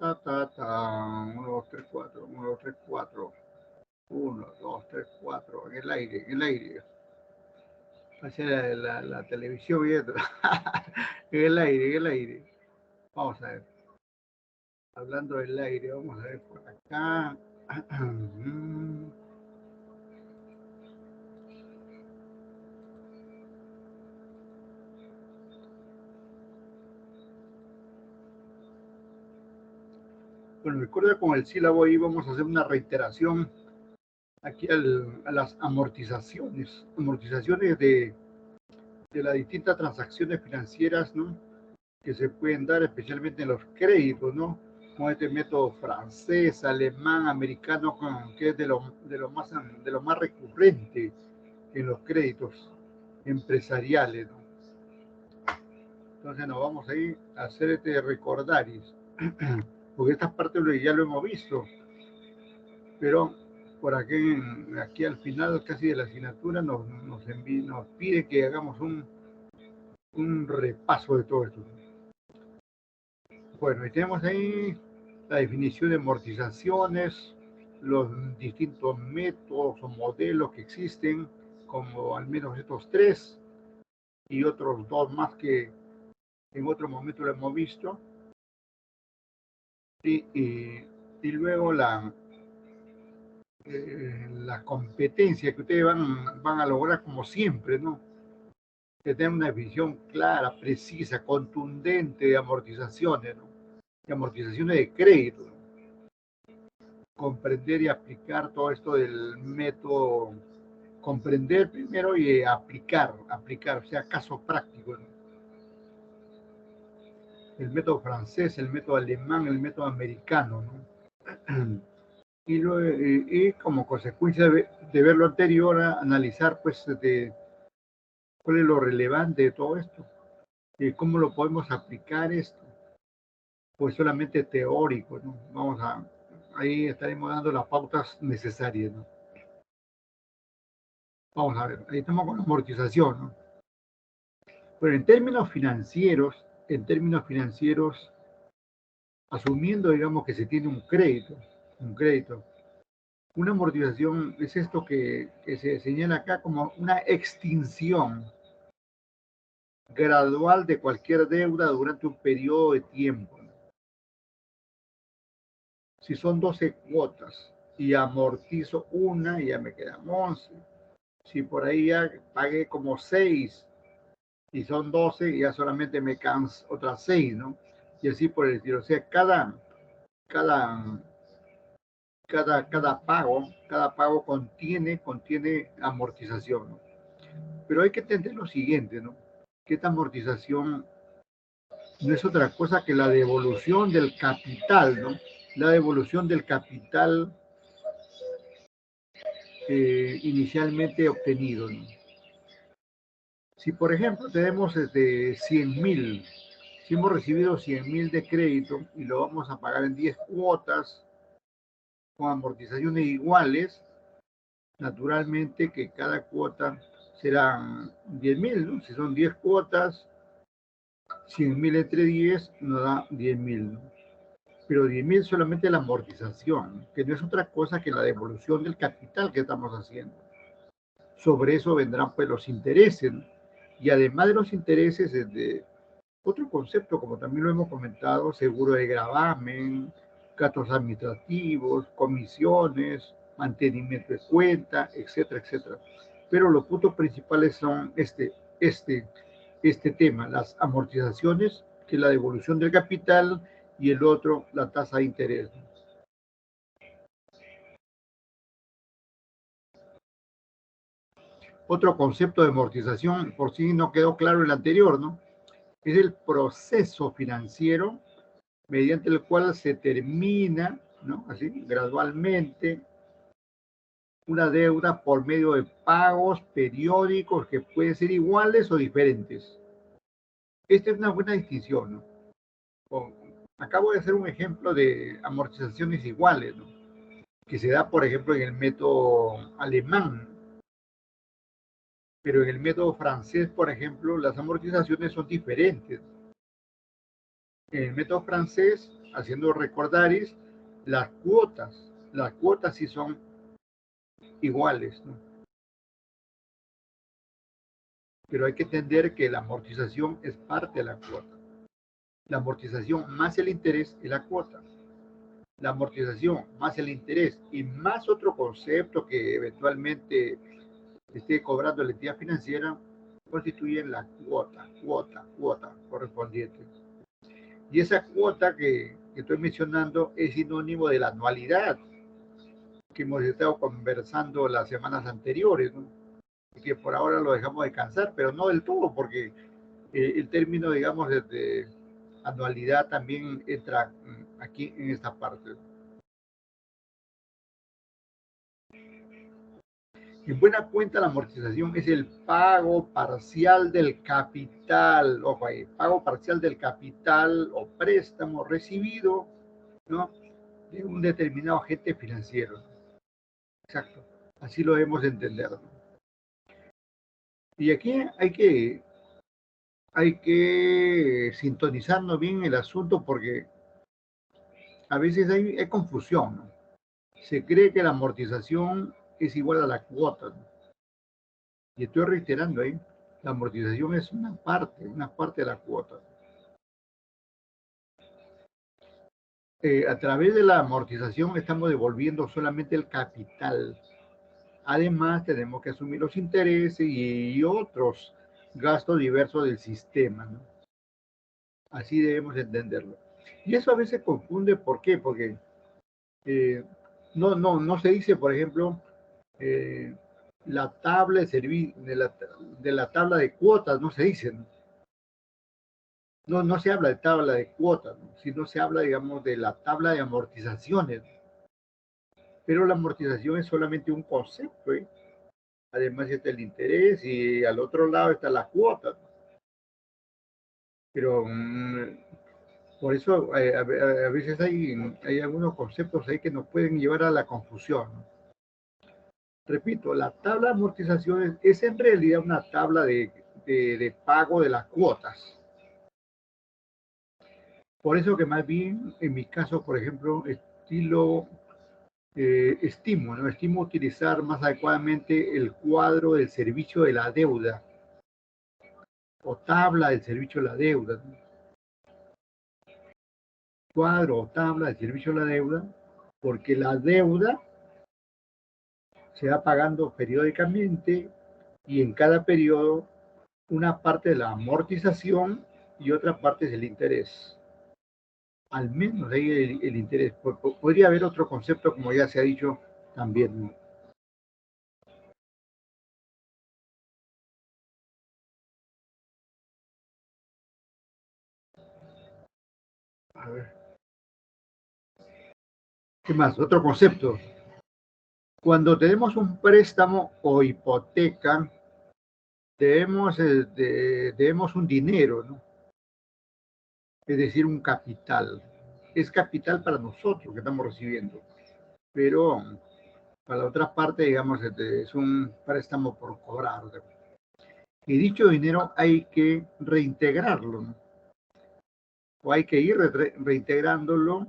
1, 2, 3, 4, 1, 2, 3, 4. 1, 2, 3, 4. En el aire, en el aire. Hacia la televisión viendo. En el aire, en el aire. Vamos a ver. Hablando del aire, vamos a ver por acá. Bueno, recuerda con el sílabo ahí vamos a hacer una reiteración aquí a las amortizaciones de las distintas transacciones financieras, ¿no? Que se pueden dar especialmente en los créditos, ¿no? Con este método francés, alemán, americano, que es de lo más recurrente en los créditos empresariales, ¿no? Entonces nos vamos a ir a hacer este recordaris, porque esta parte ya lo hemos visto, pero por aquí al final casi de la asignatura nos pide que hagamos un repaso de todo esto. Bueno, y tenemos ahí la definición de amortizaciones, los distintos métodos o modelos que existen, como al menos estos tres y otros dos más que en otro momento lo hemos visto. Y luego la competencia que ustedes van a lograr como siempre, ¿no? Que tengan una visión clara, precisa, contundente de amortizaciones, ¿no? De amortizaciones de crédito, ¿no? Comprender y aplicar todo esto del método, comprender primero y aplicar, o sea, caso práctico, ¿no? El método francés, el método alemán, el método americano, ¿no? Y como consecuencia de ver lo anterior, a analizar pues cuál es lo relevante de todo esto, cómo lo podemos aplicar esto, pues solamente teórico, ¿no? Ahí estaremos dando las pautas necesarias, ¿no? Vamos a ver, ahí estamos con la amortización, ¿no? Pero en términos financieros, asumiendo, digamos, que se tiene un crédito, una amortización es esto que se señala acá como una extinción gradual de cualquier deuda durante un periodo de tiempo. Si son 12 cuotas y amortizo una, ya me quedan 11. Si por ahí ya pagué como 6 y son 12, ya solamente me quedan otras 6, ¿no? Y así por el estilo. O sea, cada, cada pago contiene amortización, ¿no? Pero hay que entender lo siguiente, ¿no? Que esta amortización no es otra cosa que la devolución del capital, ¿no? La devolución del capital inicialmente obtenido, ¿no? Si, por ejemplo, tenemos 100.000, si hemos recibido 100.000 de crédito y lo vamos a pagar en 10 cuotas con amortizaciones iguales, naturalmente que cada cuota serán 10.000, ¿no? Si son 10 cuotas, 100.000 entre 10 nos da 10.000, ¿no? Pero 10.000 solamente la amortización, que no es otra cosa que la devolución del capital que estamos haciendo. Sobre eso vendrán pues los intereses, ¿no? Y además de los intereses, otro concepto, como también lo hemos comentado, seguro de gravamen, gastos administrativos, comisiones, mantenimiento de cuenta, etcétera, etcétera. Pero los puntos principales son este tema, las amortizaciones, que es la devolución del capital, y el otro, la tasa de interés. Otro concepto de amortización, por si no quedó claro el anterior, ¿no? Es el proceso financiero mediante el cual se termina, ¿no? Así, gradualmente, una deuda por medio de pagos periódicos que pueden ser iguales o diferentes. Esta es una buena distinción, ¿no? Acabo de hacer un ejemplo de amortizaciones iguales, ¿no? Que se da, por ejemplo, en el método alemán. Pero en el método francés, por ejemplo, las amortizaciones son diferentes. En el método francés haciendo recordaris, las cuotas sí son iguales, ¿no? Pero hay que entender que la amortización es parte de la cuota. La amortización más el interés es la cuota. La amortización más el interés y más otro concepto que eventualmente esté cobrando la entidad financiera constituyen la cuota correspondiente. Y esa cuota que estoy mencionando es sinónimo de la anualidad que hemos estado conversando las semanas anteriores, ¿no? Y que por ahora lo dejamos descansar, pero no del todo, porque el término, digamos, de anualidad también entra aquí en esta parte. En buena cuenta, la amortización es el pago parcial del capital, ojo ahí, pago parcial del capital o préstamo recibido, ¿no?, de un determinado agente financiero. Exacto, así lo debemos de entender, ¿no? Y aquí hay que sintonizarnos bien el asunto porque a veces hay confusión, ¿no? Se cree que la amortización es igual a la cuota, ¿no? Y estoy reiterando ahí, la amortización es una parte de la cuota. A través de la amortización estamos devolviendo solamente el capital. Además, tenemos que asumir los intereses y otros gastos diversos del sistema, ¿no? Así debemos entenderlo. Y eso a veces confunde, ¿por qué? Porque no se dice, por ejemplo, eh, la tabla de la tabla de cuotas, no se dice, ¿no? No se habla de tabla de cuotas, ¿no?, sino se habla, digamos, de la tabla de amortizaciones. Pero la amortización es solamente un concepto, ¿eh? Además está el interés y al otro lado está la cuota, ¿no? Pero por eso a veces hay algunos conceptos ahí que nos pueden llevar a la confusión, ¿no? Repito, la tabla de amortizaciones es en realidad una tabla de pago de las cuotas. Por eso que más bien, en mi caso, por ejemplo, estimo utilizar más adecuadamente el cuadro del servicio de la deuda o tabla del servicio de la deuda, ¿no? Cuadro o tabla del servicio de la deuda, porque la deuda se va pagando periódicamente y en cada periodo una parte de la amortización y otra parte es el interés. Al menos ahí el interés. Podría haber otro concepto, como ya se ha dicho también. A ver, ¿qué más? Otro concepto. Cuando tenemos un préstamo o hipoteca, debemos un dinero, ¿no? Es decir, un capital. Es capital para nosotros que estamos recibiendo, pero para la otra parte, digamos, es un préstamo por cobrar. Y dicho dinero hay que reintegrarlo, ¿no? O hay que ir reintegrándolo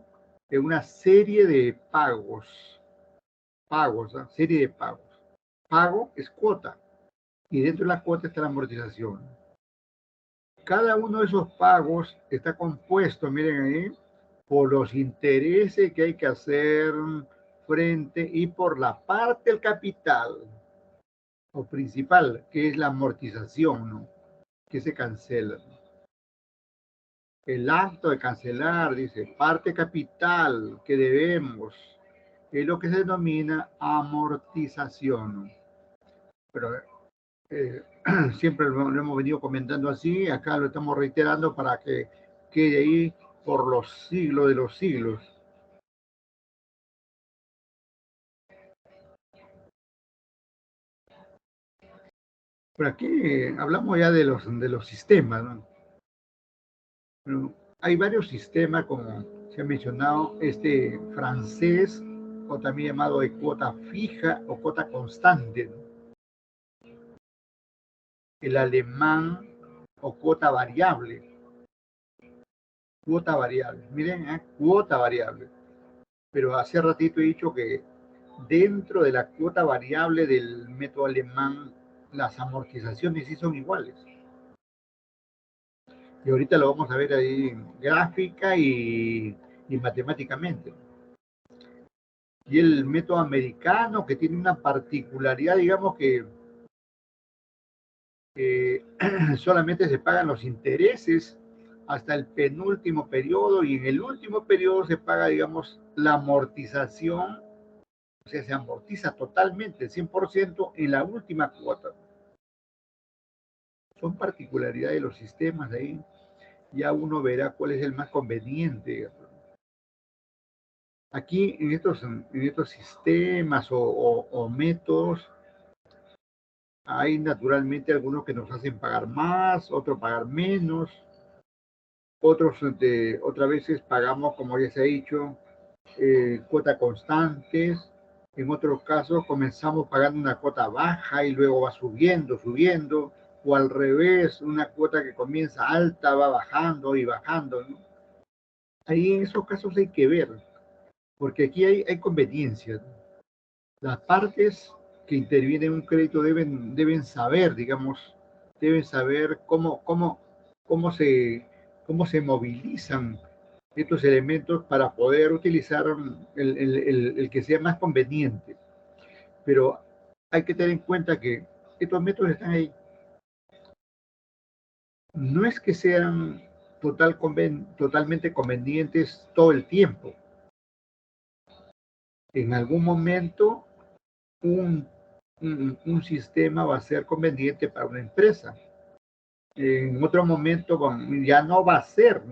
en una serie de pagos, ¿no? Serie de pagos. Pago es cuota y dentro de la cuota está la amortización. Cada uno de esos pagos está compuesto, miren ahí, por los intereses que hay que hacer frente y por la parte del capital o principal, que es la amortización, ¿no?, que se cancela. El acto de cancelar, dice, parte capital que debemos, es lo que se denomina amortización. Pero eh, siempre lo hemos venido comentando así, acá lo estamos reiterando para que quede ahí por los siglos de los siglos. Pero aquí hablamos ya de los sistemas, ¿no? Pero hay varios sistemas, como se ha mencionado, este francés, o también llamado de cuota fija o cuota constante, ¿no? El alemán o cuota variable, Cuota variable. Miren, cuota variable. Pero hace ratito he dicho que dentro de la cuota variable del método alemán, las amortizaciones sí son iguales. Y ahorita lo vamos a ver ahí gráfica y matemáticamente. Y el método americano, que tiene una particularidad, digamos que solamente se pagan los intereses hasta el penúltimo periodo, y en el último periodo se paga, digamos, la amortización, o sea, se amortiza totalmente, 100% en la última cuota. Son particularidades de los sistemas de ahí. Ya uno verá cuál es el más conveniente. Aquí en estos sistemas o métodos, hay naturalmente algunos que nos hacen pagar más, otros pagar menos, otros otras veces pagamos, como ya se ha dicho, cuotas constantes. En otros casos comenzamos pagando una cuota baja y luego va subiendo, subiendo, o al revés, una cuota que comienza alta va bajando y bajando, ¿no? Ahí en esos casos hay que ver, porque aquí hay conveniencias. Las partes que intervienen en un crédito deben saber, digamos, deben saber cómo se movilizan estos elementos para poder utilizar el que sea más conveniente. Pero hay que tener en cuenta que estos métodos están ahí. No es que sean totalmente convenientes todo el tiempo. En algún momento un, un sistema va a ser conveniente para una empresa. En otro momento ya no va a ser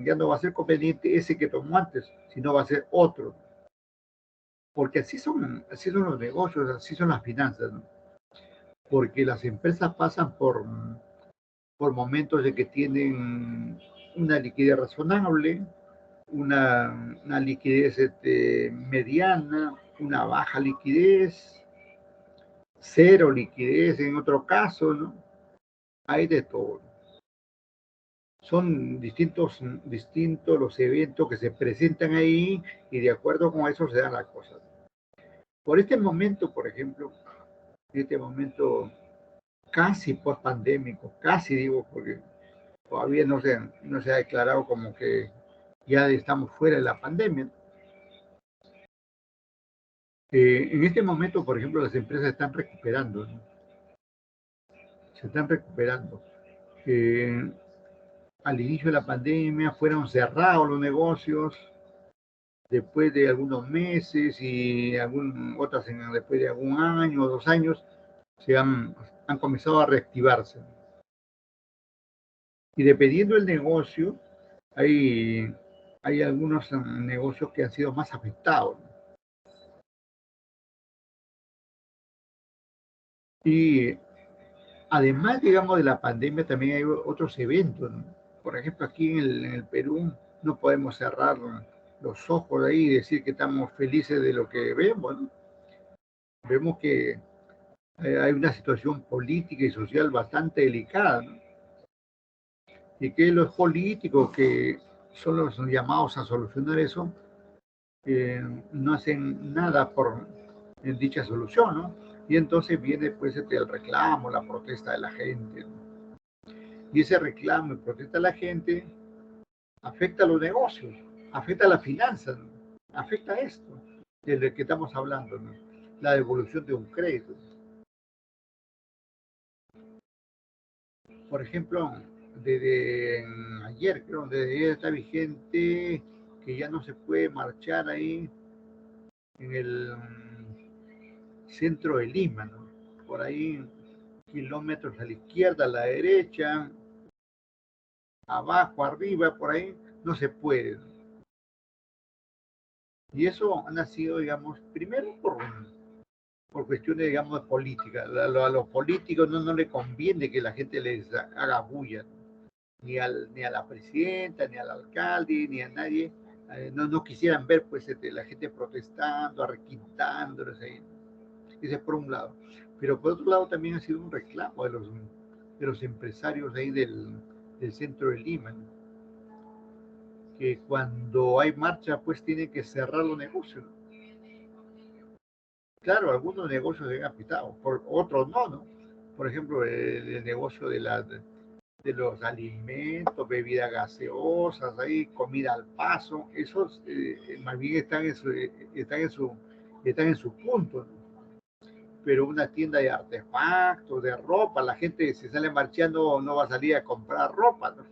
conveniente ese que tomó antes, sino va a ser otro. Porque así son los negocios, así son las finanzas, ¿no? Porque las empresas pasan por momentos de que tienen una liquidez razonable, una liquidez mediana, una baja liquidez, cero liquidez en otro caso, ¿no? Hay de todo. Son distintos los eventos que se presentan ahí, y de acuerdo con eso se dan las cosas. Por este momento, por ejemplo, este momento casi post pandémico, casi digo, porque todavía no se ha declarado como que ya estamos fuera de la pandemia. En este momento, por ejemplo, las empresas están recuperando, ¿no? Se están recuperando. Eh, Al inicio de la pandemia fueron cerrados los negocios, después de algunos meses y otras después de algún año o 2 años, han comenzado a reactivarse. Y dependiendo del negocio, hay, hay algunos negocios que han sido más afectados. Y además, digamos, de la pandemia, también hay otros eventos, ¿no? Por ejemplo, aquí en el Perú no podemos cerrar los ojos de ahí y decir que estamos felices de lo que vemos, ¿no? Vemos que hay una situación política y social bastante delicada, ¿no? Y que los políticos, que son los llamados a solucionar eso, eh, no hacen nada por dicha solución, ¿no? Y entonces viene pues el reclamo, la protesta de la gente, ¿no? Y ese reclamo y protesta de la gente afecta a los negocios, afecta a las finanzas, ¿no? Afecta a esto del que estamos hablando, ¿no? La devolución de un crédito. Por ejemplo, desde ayer, creo, desde ayer está vigente que ya no se puede marchar ahí en el centro de Lima, ¿no? Por ahí, kilómetros a la izquierda, a la derecha, abajo, arriba, por ahí, no se puede. Y eso ha nacido, digamos, primero por cuestiones, digamos, de política. A los políticos no les conviene que la gente les haga bulla, ni a la presidenta, ni al alcalde, ni a nadie. No quisieran ver pues la gente protestando, arrequintándoles ahí. Ese es por un lado. Pero por otro lado también ha sido un reclamo de los empresarios de ahí del centro de Lima, ¿no? cuando hay marcha, pues tienen que cerrar los negocios, ¿no? Claro, algunos negocios se han afectado, por otros no, ¿no? Por ejemplo, el negocio de los alimentos, bebidas gaseosas, ahí, comida al paso, esos más bien están en su punto, ¿no? Pero una tienda de artefactos, de ropa, la gente si sale marchando no va a salir a comprar ropa, ¿no?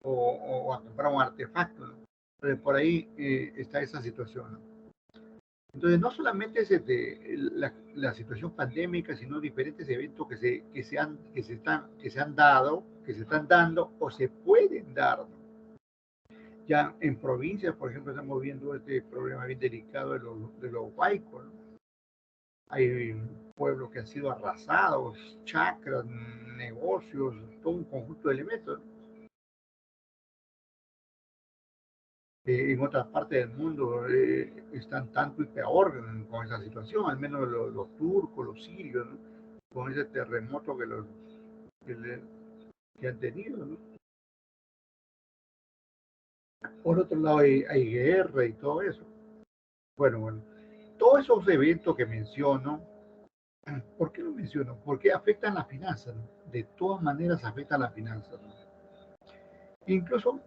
O a comprar un artefacto, ¿no? Entonces, por ahí está esa situación, ¿no? Entonces, no solamente es la situación pandémica, sino diferentes eventos que se han dado, que se están dando o se pueden dar, ¿no? Ya en provincias, por ejemplo, estamos viendo este problema bien delicado de los huaicos, ¿no? Hay pueblos que han sido arrasados, chacras, negocios, todo un conjunto de elementos, ¿no? En otras partes del mundo están tanto y peor con esa situación, al menos los turcos, los sirios, ¿no? Con ese terremoto que, le- que han tenido, ¿no? Por otro lado hay guerra y todo eso. Bueno, todos esos eventos que menciono, ¿por qué lo menciono? Porque afectan las finanzas, ¿no? De todas maneras afectan las finanzas, ¿no? Incluso,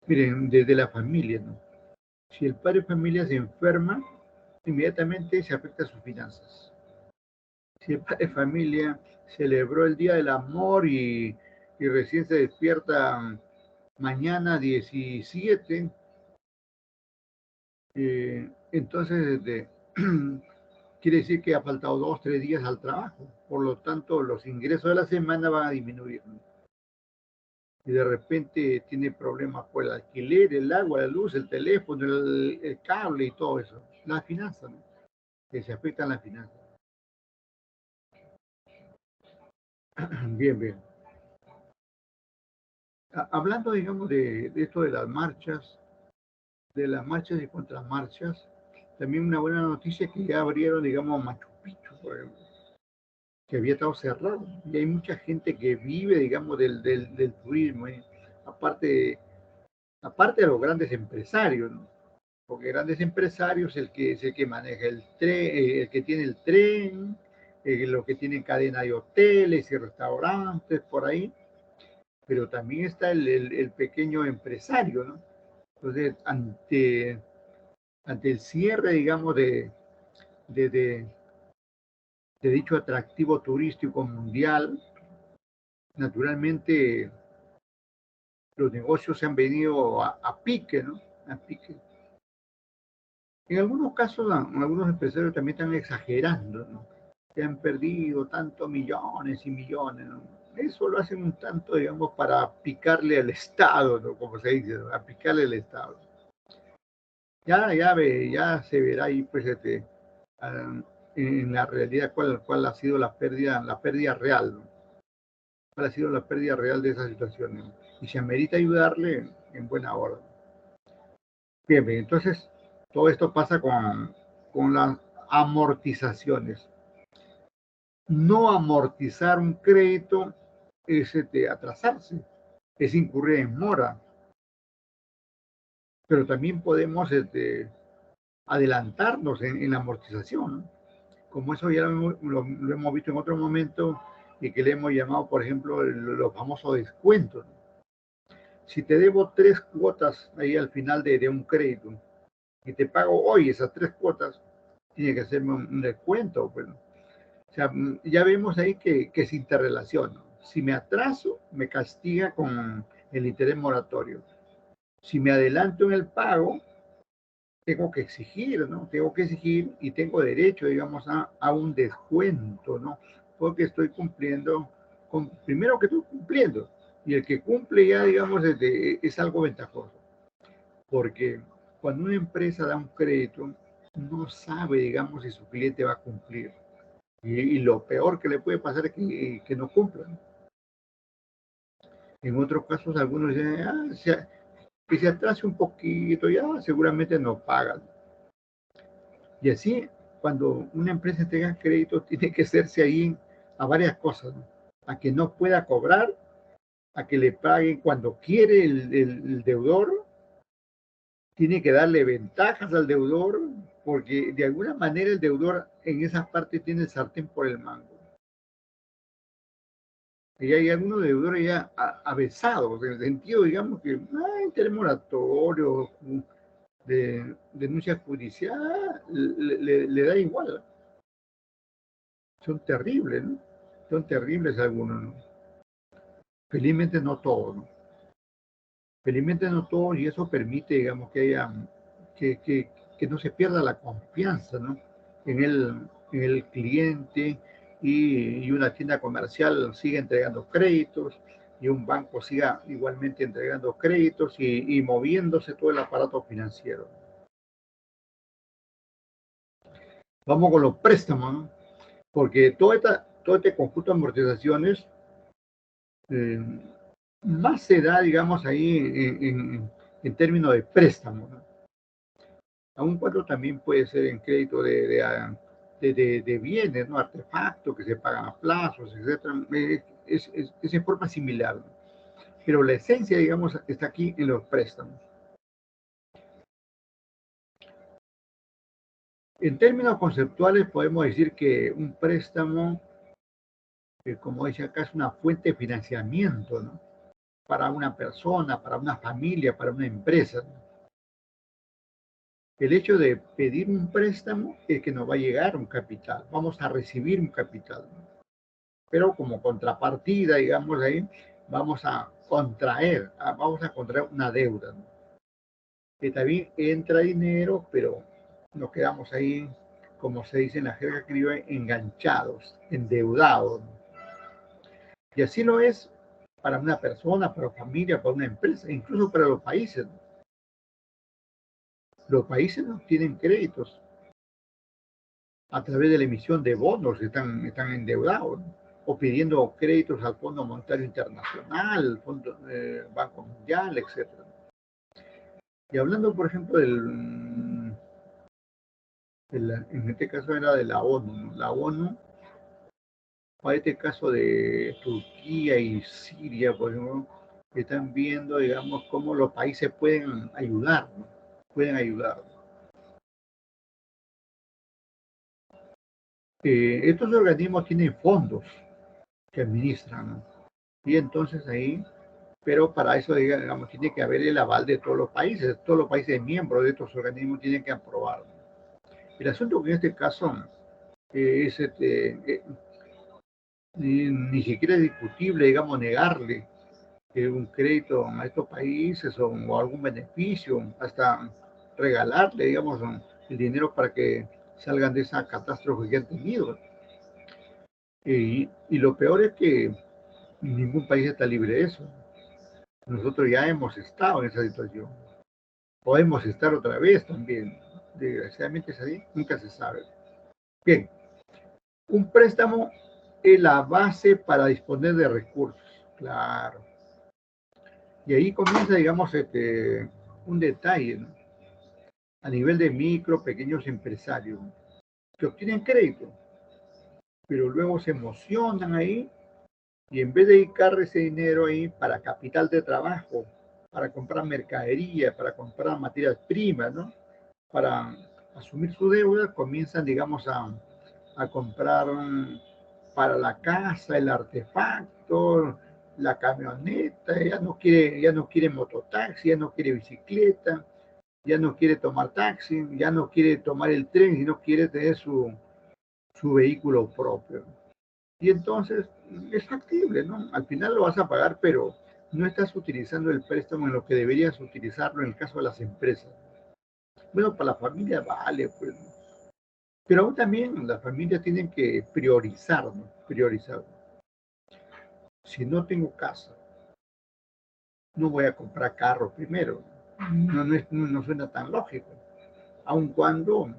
miren, desde la familia, ¿no? Si el padre de familia se enferma, inmediatamente se afecta a sus finanzas. Si el padre de familia celebró el Día del Amor y recién se despierta mañana 17, entonces quiere decir que ha faltado 2, 3 días al trabajo. Por lo tanto, los ingresos de la semana van a disminuir, ¿no? Y de repente tiene problemas por el alquiler, el agua, la luz, el teléfono, el cable y todo eso. Las finanzas, ¿no? Que se afectan las finanzas. Bien, bien. Hablando, digamos, de esto de las marchas y contramarchas, también una buena noticia es que ya abrieron, digamos, Machu Picchu, por ejemplo, que había estado cerrado. Y hay mucha gente que vive, digamos, del turismo, ¿eh? Aparte, aparte de los grandes empresarios, ¿no? Porque grandes empresarios es el que maneja el tren, el que tiene el tren, los que tienen cadena de hoteles y restaurantes por ahí, pero también está el pequeño empresario, ¿no? Entonces, ante el cierre, digamos, de, de, de dicho atractivo turístico mundial, naturalmente los negocios se han venido a pique, ¿no? A pique. En algunos casos, algunos empresarios también están exagerando, ¿no? Que han perdido tantos millones y millones, ¿no? Eso lo hacen un tanto, digamos, para picarle al Estado, ¿no? Como se dice, ¿no? A picarle al Estado. Ya se verá ahí, pues, ah, en la realidad cuál ha sido la pérdida real, ¿no? ¿Cuál ha sido la pérdida real de esa situación, ¿no? Y si amerita ayudarle, en buena hora. Bien, bien, entonces todo esto pasa con las amortizaciones. No amortizar un crédito es atrasarse, es incurrir en mora, pero también podemos adelantarnos en la amortización, ¿no? Como eso ya lo hemos visto en otro momento y que le hemos llamado, por ejemplo, los famosos descuentos. Si te debo 3 cuotas ahí al final de un crédito y te pago hoy esas 3 cuotas, tiene que hacerme un descuento. Bueno, o sea, ya vemos ahí que se interrelaciona. Si me atraso, me castiga con el interés moratorio. Si me adelanto en el pago, tengo que exigir, ¿no? Tengo que exigir y tengo derecho, digamos, a un descuento, ¿no? Porque estoy cumpliendo, primero que estoy cumpliendo, y el que cumple ya, digamos, es algo ventajoso, porque cuando una empresa da un crédito, no sabe, digamos, si su cliente va a cumplir. Y lo peor que le puede pasar es que no cumplan. En otros casos, algunos dicen, que se atrase un poquito, ya seguramente no pagan. Y así, cuando una empresa entrega crédito, tiene que hacerse ahí a varias cosas, ¿no? A que no pueda cobrar a que le paguen cuando quiere el deudor, tiene que darle ventajas al deudor, porque de alguna manera el deudor en esa parte tiene el sartén por el mango. Y hay algunos deudores ya avesados, en el sentido, digamos, que interés moratorio, de denuncia judicial, le da igual. Son terribles, ¿no? Son terribles algunos, ¿no? Felizmente no todos, ¿no? Felizmente no todos, y eso permite, digamos, que haya, que no se pierda la confianza, ¿no? En el cliente, y una tienda comercial siga entregando créditos, y un banco siga igualmente entregando créditos y moviéndose todo el aparato financiero. Vamos con los préstamos, ¿no? Porque todo este conjunto de amortizaciones eh, más se da, digamos, ahí en términos de préstamo, ¿no? Aun cuando también puede ser en crédito de bienes, ¿no? Artefactos que se pagan a plazos, etcétera. Es en forma similar, ¿no? Pero la esencia, digamos, está aquí en los préstamos. En términos conceptuales, podemos decir que un préstamo, como dice acá, es una fuente de financiamiento, ¿no? Para una persona, para una familia, para una empresa, ¿no? El hecho de pedir un préstamo es que nos va a llegar un capital, vamos a recibir un capital, ¿no? Pero como contrapartida, digamos ahí, vamos a contraer una deuda, ¿no? Que también entra dinero, pero nos quedamos ahí, como se dice en la jerga criolla, enganchados, endeudados, ¿no? Y así lo es para una persona, para una familia, para una empresa, incluso para los países, ¿no? Los países no tienen créditos a través de la emisión de bonos, están endeudados, ¿no? O pidiendo créditos al Fondo Monetario Internacional, Banco Mundial, etcétera. Y hablando, por ejemplo, en este caso era de la ONU, ¿no? La ONU, para este caso de Turquía y Siria, por ejemplo, están viendo, digamos, cómo los países pueden ayudar, ¿no? Pueden ayudar. Estos organismos tienen fondos que administran, ¿no? Y entonces ahí, pero para eso, digamos, tiene que haber el aval de todos los países miembros de estos organismos tienen que aprobar. El asunto que en este caso ni siquiera es discutible, digamos, negarle un crédito a estos países o algún beneficio, hasta regalarle, digamos, el dinero para que salgan de esa catástrofe que han tenido. Y lo peor es que ningún país está libre de eso. Nosotros ya hemos estado en esa situación. Podemos estar otra vez también. Desgraciadamente es así, nunca se sabe. Bien, un préstamo es la base para disponer de recursos, claro. Y ahí comienza, digamos, un detalle, ¿no? A nivel de micro, pequeños empresarios que obtienen crédito, pero luego se emocionan ahí y en vez de dedicar ese dinero ahí para capital de trabajo, para comprar mercadería, para comprar materias primas, ¿no? Para asumir su deuda, comienzan, digamos, a comprar para la casa el artefacto, la camioneta, ya no quiere mototaxi, ya no quiere bicicleta, ya no quiere tomar taxi, ya no quiere tomar el tren, sino quiere tener su vehículo propio. Y entonces es factible, ¿no? Al final lo vas a pagar, pero no estás utilizando el préstamo en lo que deberías utilizarlo en el caso de las empresas. Bueno, para la familia vale, pues, ¿no? Pero aún también las familias tienen que priorizar, ¿no? Priorizar. Si no tengo casa, no voy a comprar carro primero. No suena tan lógico. Aun cuando,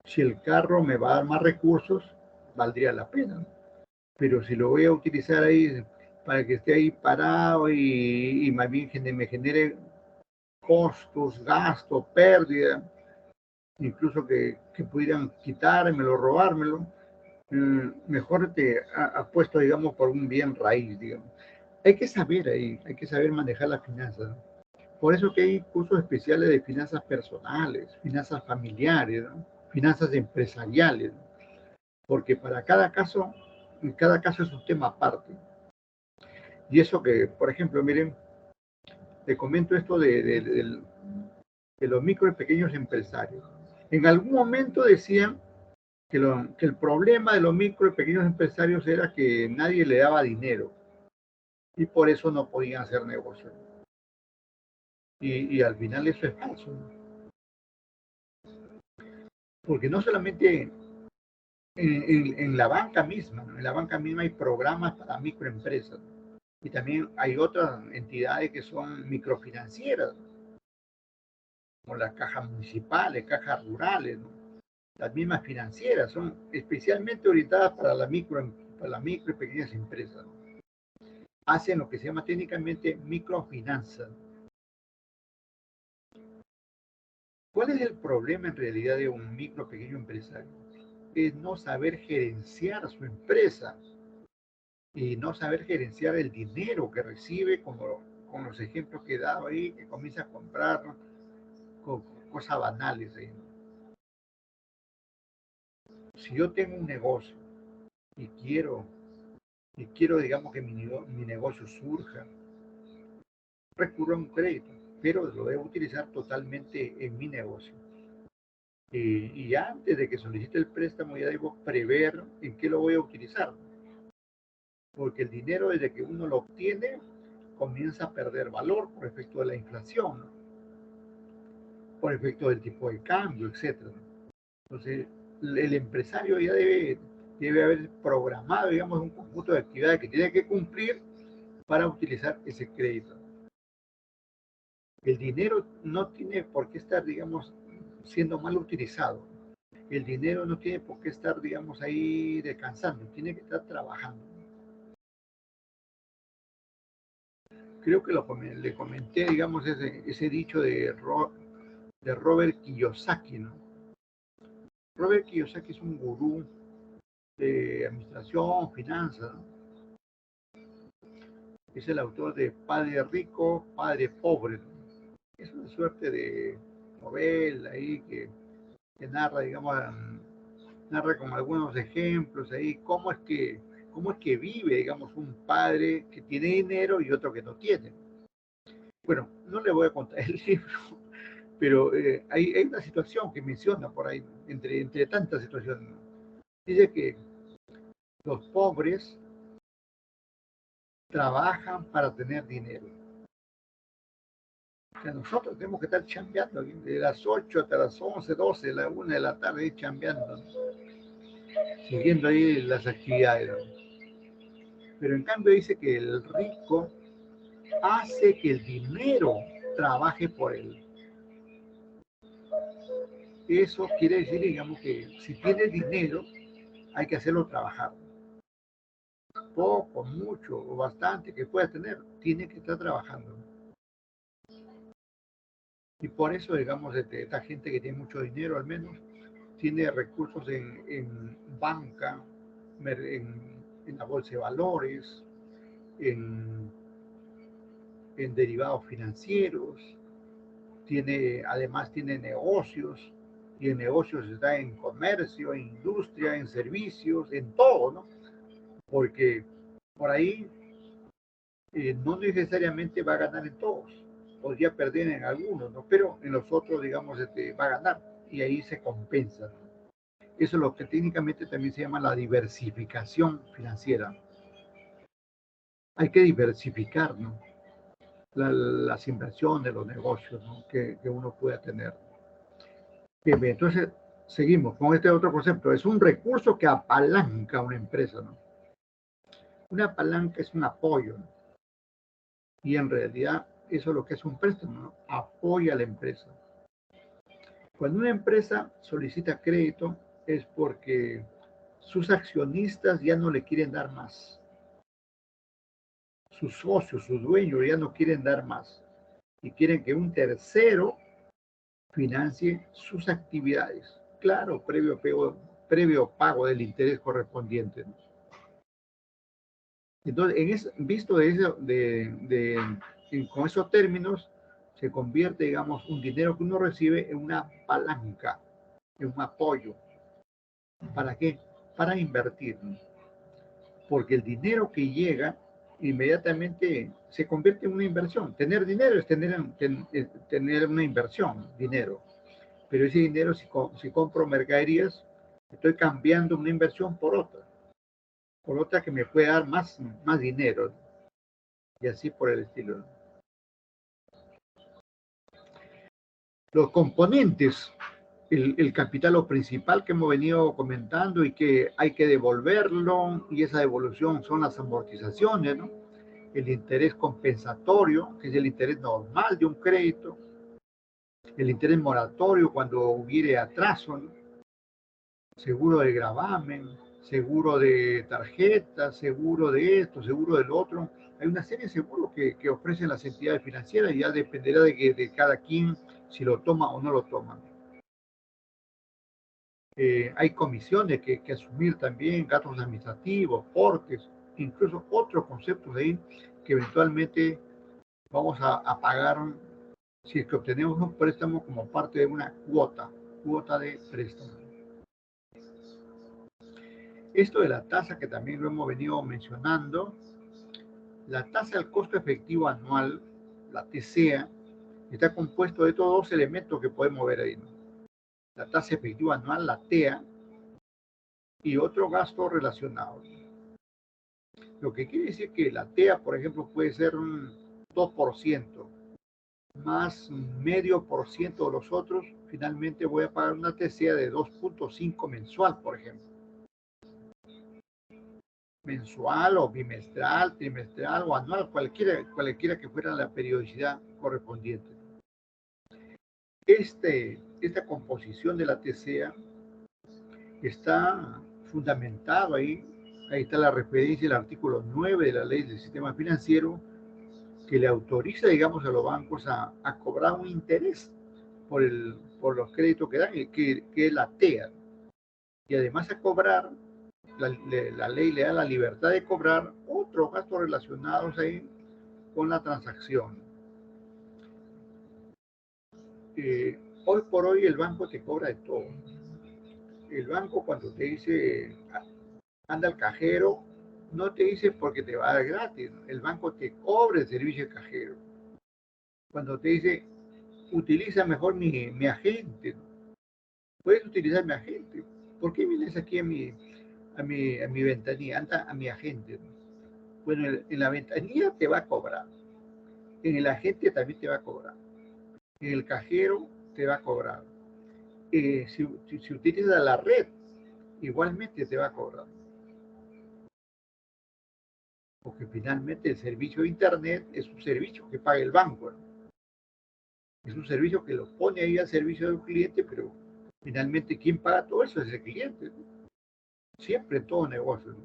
si el carro me va a dar más recursos, valdría la pena, ¿no? Pero si lo voy a utilizar ahí para que esté ahí parado y más bien me genere costos, gastos, pérdida, incluso que pudieran quitármelo, robármelo, mejor te apuesto, digamos, por un bien raíz, digamos. Hay que saber ahí, hay que saber manejar las finanzas, ¿no? Por eso que hay cursos especiales de finanzas personales, finanzas familiares, ¿no? Finanzas empresariales, ¿no? Porque para cada caso es un tema aparte. Y eso que, por ejemplo, miren, te comento esto de los micro y pequeños empresarios. En algún momento decían que el problema de los micro y pequeños empresarios era que nadie le daba dinero y por eso no podían hacer negocio. Y al final eso es falso, ¿no? Porque no solamente en la banca misma, ¿no? En la banca misma hay programas para microempresas, ¿no? Y también hay otras entidades que son microfinancieras, ¿no? Como las cajas municipales, cajas rurales, ¿no? Las mismas financieras son especialmente orientadas para las micro y pequeñas empresas, ¿no? Hacen lo que se llama técnicamente microfinanzas. ¿Cuál es el problema en realidad de un micro o pequeño empresario? Es no saber gerenciar su empresa y no saber gerenciar el dinero que recibe, como con los ejemplos que he dado ahí, que comienza a comprar, ¿no? con cosas banales ahí, ¿no? Si yo tengo un negocio y quiero digamos, que mi negocio surja, recurro a un crédito, pero lo debo utilizar totalmente en mi negocio. Y antes de que solicite el préstamo ya debo prever en qué lo voy a utilizar, porque el dinero desde que uno lo obtiene comienza a perder valor por efecto de la inflación, ¿no? Por efecto del tipo de cambio, etcétera. Entonces, el empresario ya debe haber programado, digamos, un conjunto de actividades que tiene que cumplir para utilizar ese crédito. El dinero no tiene por qué estar, digamos, siendo mal utilizado. El dinero no tiene por qué estar, digamos, ahí descansando, tiene que estar trabajando. Creo que le comenté, digamos, ese dicho de Robert Kiyosaki, ¿no? Robert Kiyosaki es un gurú de administración, finanzas, ¿no? Es el autor de Padre Rico, Padre Pobre, ¿no? Es una suerte de novela ahí que narra, digamos, narra con algunos ejemplos ahí cómo es que vive, digamos, un padre que tiene dinero y otro que no tiene. Bueno, no le voy a contar el libro, pero hay una situación que menciona por ahí, entre tantas situaciones, ¿no? Dice que los pobres trabajan para tener dinero. O sea, nosotros tenemos que estar chambeando de las 8 hasta las 11, 12, la 1 de la tarde, chambeando, ¿no? Siguiendo ahí las actividades, ¿no? Pero en cambio dice que el rico hace que el dinero trabaje por él. Eso quiere decir, digamos, que si tienes dinero, hay que hacerlo trabajar. Poco, mucho o bastante que pueda tener, tiene que estar trabajando. Y por eso, digamos, esta gente que tiene mucho dinero, al menos, tiene recursos en banca, en la bolsa de valores, en, en derivados financieros, además tiene negocios, y en negocios está en comercio, en industria, en servicios, en todo, ¿no? Porque por ahí no necesariamente va a ganar en todos, podría perder en algunos, ¿no? Pero en los otros, digamos, va a ganar y ahí se compensa, ¿no? Eso es lo que técnicamente también se llama la diversificación financiera. Hay que diversificar, ¿no? Las inversiones, los negocios, ¿no? que uno pueda tener. Bien, bien, entonces seguimos con este otro concepto. Es un recurso que apalanca a una empresa, ¿no? Una palanca es un apoyo, ¿no? Y en realidad eso es lo que es un préstamo, ¿no? Apoya a la empresa. Cuando una empresa solicita crédito es porque sus accionistas ya no le quieren dar más. Sus socios, sus dueños ya no quieren dar más y quieren que un tercero financie sus actividades. Claro, previo pago del interés correspondiente, ¿no? Entonces, visto de eso, con esos términos, se convierte, digamos, un dinero que uno recibe en una palanca, en un apoyo. ¿Para qué? Para invertir, ¿no? Porque el dinero que llega inmediatamente se convierte en una inversión. Tener dinero es tener una inversión, dinero. Pero ese dinero, si compro mercaderías, estoy cambiando una inversión por otra que me puede dar más dinero, y así por el estilo. Los componentes, el capital o principal que hemos venido comentando y que hay que devolverlo, y esa devolución son las amortizaciones, ¿no? El interés compensatorio, que es el interés normal de un crédito, el interés moratorio cuando hubiere atraso, ¿no? Seguro de gravamen, seguro de tarjeta, seguro de esto, seguro del otro. Hay una serie de seguros que ofrecen las entidades financieras y ya dependerá de cada quien si lo toma o no lo toma. Hay comisiones que asumir también, gastos administrativos, portes, incluso otros conceptos de ahí que eventualmente vamos a pagar si es que obtenemos un préstamo como parte de una cuota de préstamo. Esto de la tasa que también lo hemos venido mencionando, la tasa del costo efectivo anual, la TCA, está compuesto de estos dos elementos que podemos ver ahí, ¿no? La tasa efectiva anual, la TEA, y otro gasto relacionado. Lo que quiere decir que la TEA, por ejemplo, puede ser un 2%, más medio por ciento de los otros, finalmente voy a pagar una TCA de 2.5 mensual, por ejemplo. Mensual o bimestral, trimestral o anual, cualquiera que fuera la periodicidad correspondiente. Esta composición de la TCA está fundamentado ahí está la referencia del artículo 9 de la ley del sistema financiero que le autoriza, digamos, a los bancos a cobrar un interés por los créditos que dan, que es la TEA. Y además a cobrar, la ley le da la libertad de cobrar otros gastos relacionados ahí con la transacción. Hoy por hoy el banco te cobra de todo. El banco cuando te dice anda al cajero, no te dice porque te va a dar gratis. El banco te cobra el servicio de cajero. Cuando te dice utiliza mejor mi agente, puedes utilizar mi agente. ¿Por qué vienes aquí a mi ventanilla? Anda a mi agente. Bueno, en la ventanilla te va a cobrar. En el agente también te va a cobrar. En el cajero te va a cobrar. Si utilizas la red, igualmente te va a cobrar. Porque finalmente el servicio de Internet es un servicio que paga el banco, ¿no? Es un servicio que lo pone ahí al servicio del cliente, pero finalmente quien paga todo eso es el cliente, ¿no? Siempre en todo negocio, ¿no?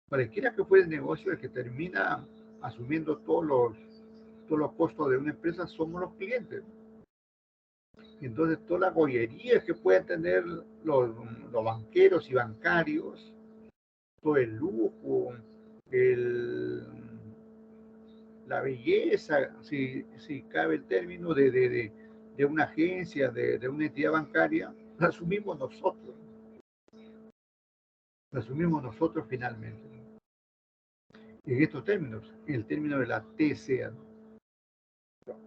Cualquiera que fuera el negocio, el que termina asumiendo todos los costos de una empresa somos los clientes. Y entonces todas las gollerías que pueden tener los banqueros y bancarios, todo el lujo, el, la belleza, si cabe el término, de una agencia, de una entidad bancaria, la asumimos nosotros. La asumimos nosotros finalmente. En estos términos, en el término de la TCA, ¿no?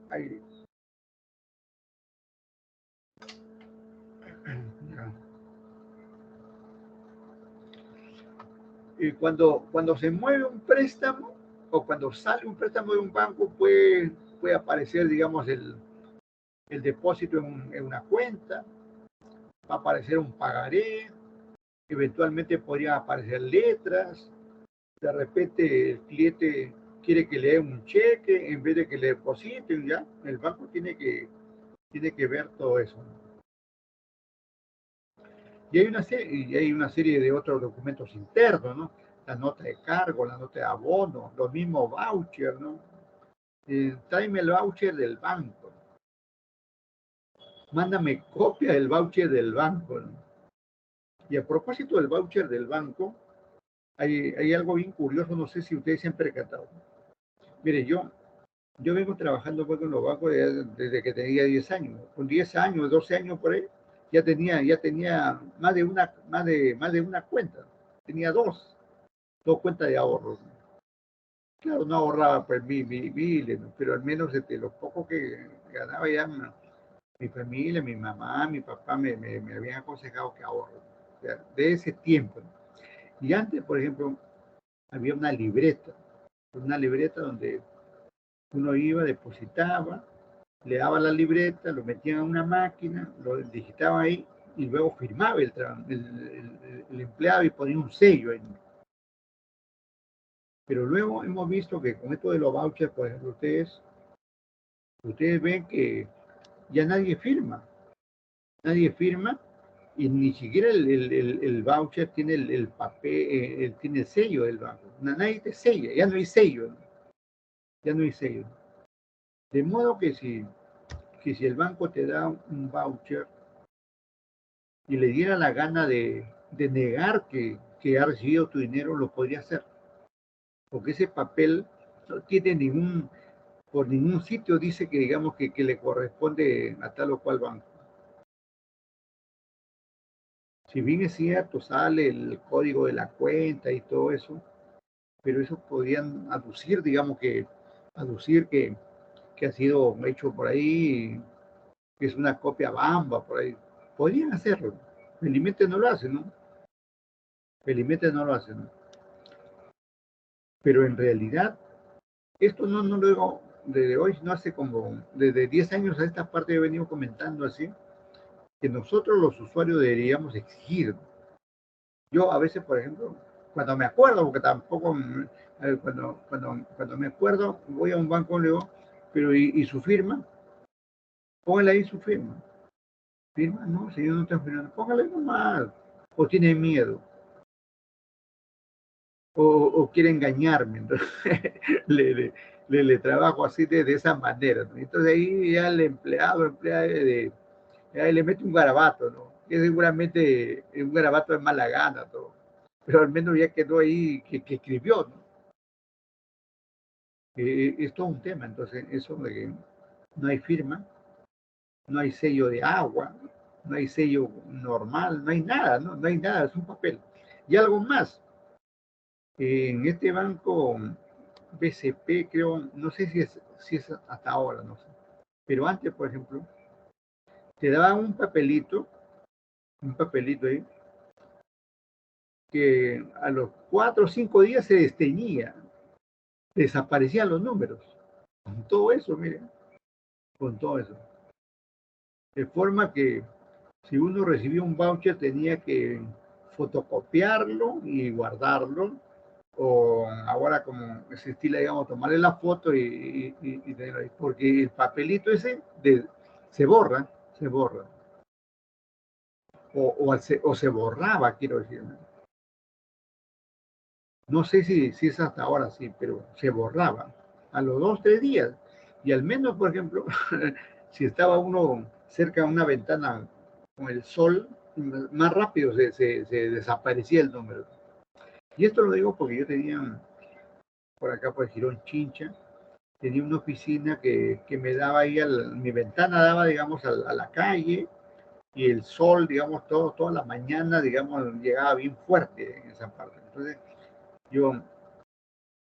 Hay, cuando se mueve un préstamo o cuando sale un préstamo de un banco puede aparecer, digamos, el depósito en una cuenta, va a aparecer un pagaré, eventualmente podría aparecer letras, de repente el cliente quiere que le den un cheque en vez de que le depositen, ya, el banco tiene que ver todo eso, ¿no? Y hay una serie de otros documentos internos, ¿no? La nota de cargo, la nota de abono, los mismos vouchers, ¿no? Tráeme el voucher del banco, mándame copia del voucher del banco, ¿no? Y a propósito del voucher del banco, hay algo bien curioso, no sé si ustedes se han percatado. Mire, yo vengo trabajando pues, con los bancos desde que tenía 10 años. Con 10 años, 12 años por ahí, ya tenía más de una cuenta. Tenía dos cuentas de ahorros. Claro, no ahorraba pues miles, ¿no? Pero al menos lo poco que ganaba ya mi familia, mi mamá, mi papá me habían aconsejado que ahorro. O sea, de ese tiempo, ¿no? Y antes, por ejemplo, había una libreta donde uno iba, depositaba, le daba la libreta, lo metían en una máquina, lo digitaba ahí y luego firmaba el empleado y ponía un sello ahí. Pero luego hemos visto que con esto de los vouchers, por ejemplo, ustedes ven que ya nadie firma y ni siquiera el voucher tiene el papel, tiene el sello del banco. Nadie te sella, ya no hay sello, ¿no? Ya no hay sello. De modo que si el banco te da un voucher y le diera la gana de negar que ha recibido tu dinero, lo podría hacer. Porque ese papel no tiene por ningún sitio dice que digamos que le corresponde a tal o cual banco. Si bien es cierto, sale el código de la cuenta y todo eso, pero eso podrían aducir que ha sido hecho por ahí, que es una copia bamba por ahí. Podrían hacerlo. Felizmente no lo hacen, ¿no? Felizmente no lo hacen, ¿no? Pero en realidad, esto no lo digo desde hoy, no hace como, desde 10 años a esta parte he venido comentando así, que nosotros los usuarios deberíamos exigir. Yo a veces, por ejemplo, cuando me acuerdo, porque tampoco, cuando me acuerdo, voy a un banco, le digo, pero ¿y su firma? Póngale ahí su firma. ¿Firma? No, si yo no tengo firma, póngale nomás. O tiene miedo, o quiere engañarme. Entonces, le, le, le trabajo así de esa manera, ¿no? Entonces ahí ya el empleada ya le mete un garabato, ¿no? Que seguramente es un garabato de mala gana, todo. Pero al menos ya quedó ahí que escribió, ¿no? Es todo un tema, entonces eso de que no hay firma, no hay sello de agua, no hay sello normal, no hay nada, ¿no? No hay nada, es un papel. Y algo más, en este banco BCP creo, no sé si es hasta ahora, no sé, pero antes, por ejemplo, te daban un papelito ahí, que a los 4 o 5 días se desteñía, desaparecían los números. Con todo eso, miren, con todo eso. De forma que si uno recibía un voucher tenía que fotocopiarlo y guardarlo, o ahora como se estila, digamos, tomarle la foto y tenerlo ahí, porque el papelito ese se borra, o se borraba, quiero decir. No sé si es hasta ahora sí, pero se borraba a los 2 o 3 días. Y al menos, por ejemplo, si estaba uno cerca de una ventana con el sol, más rápido se desaparecía el número. Y esto lo digo porque yo tenía por acá, por el Girón Chincha, tenía una oficina que me daba ahí, mi ventana daba, digamos, a la calle, y el sol, digamos, toda la mañana, digamos, llegaba bien fuerte en esa parte. Entonces, yo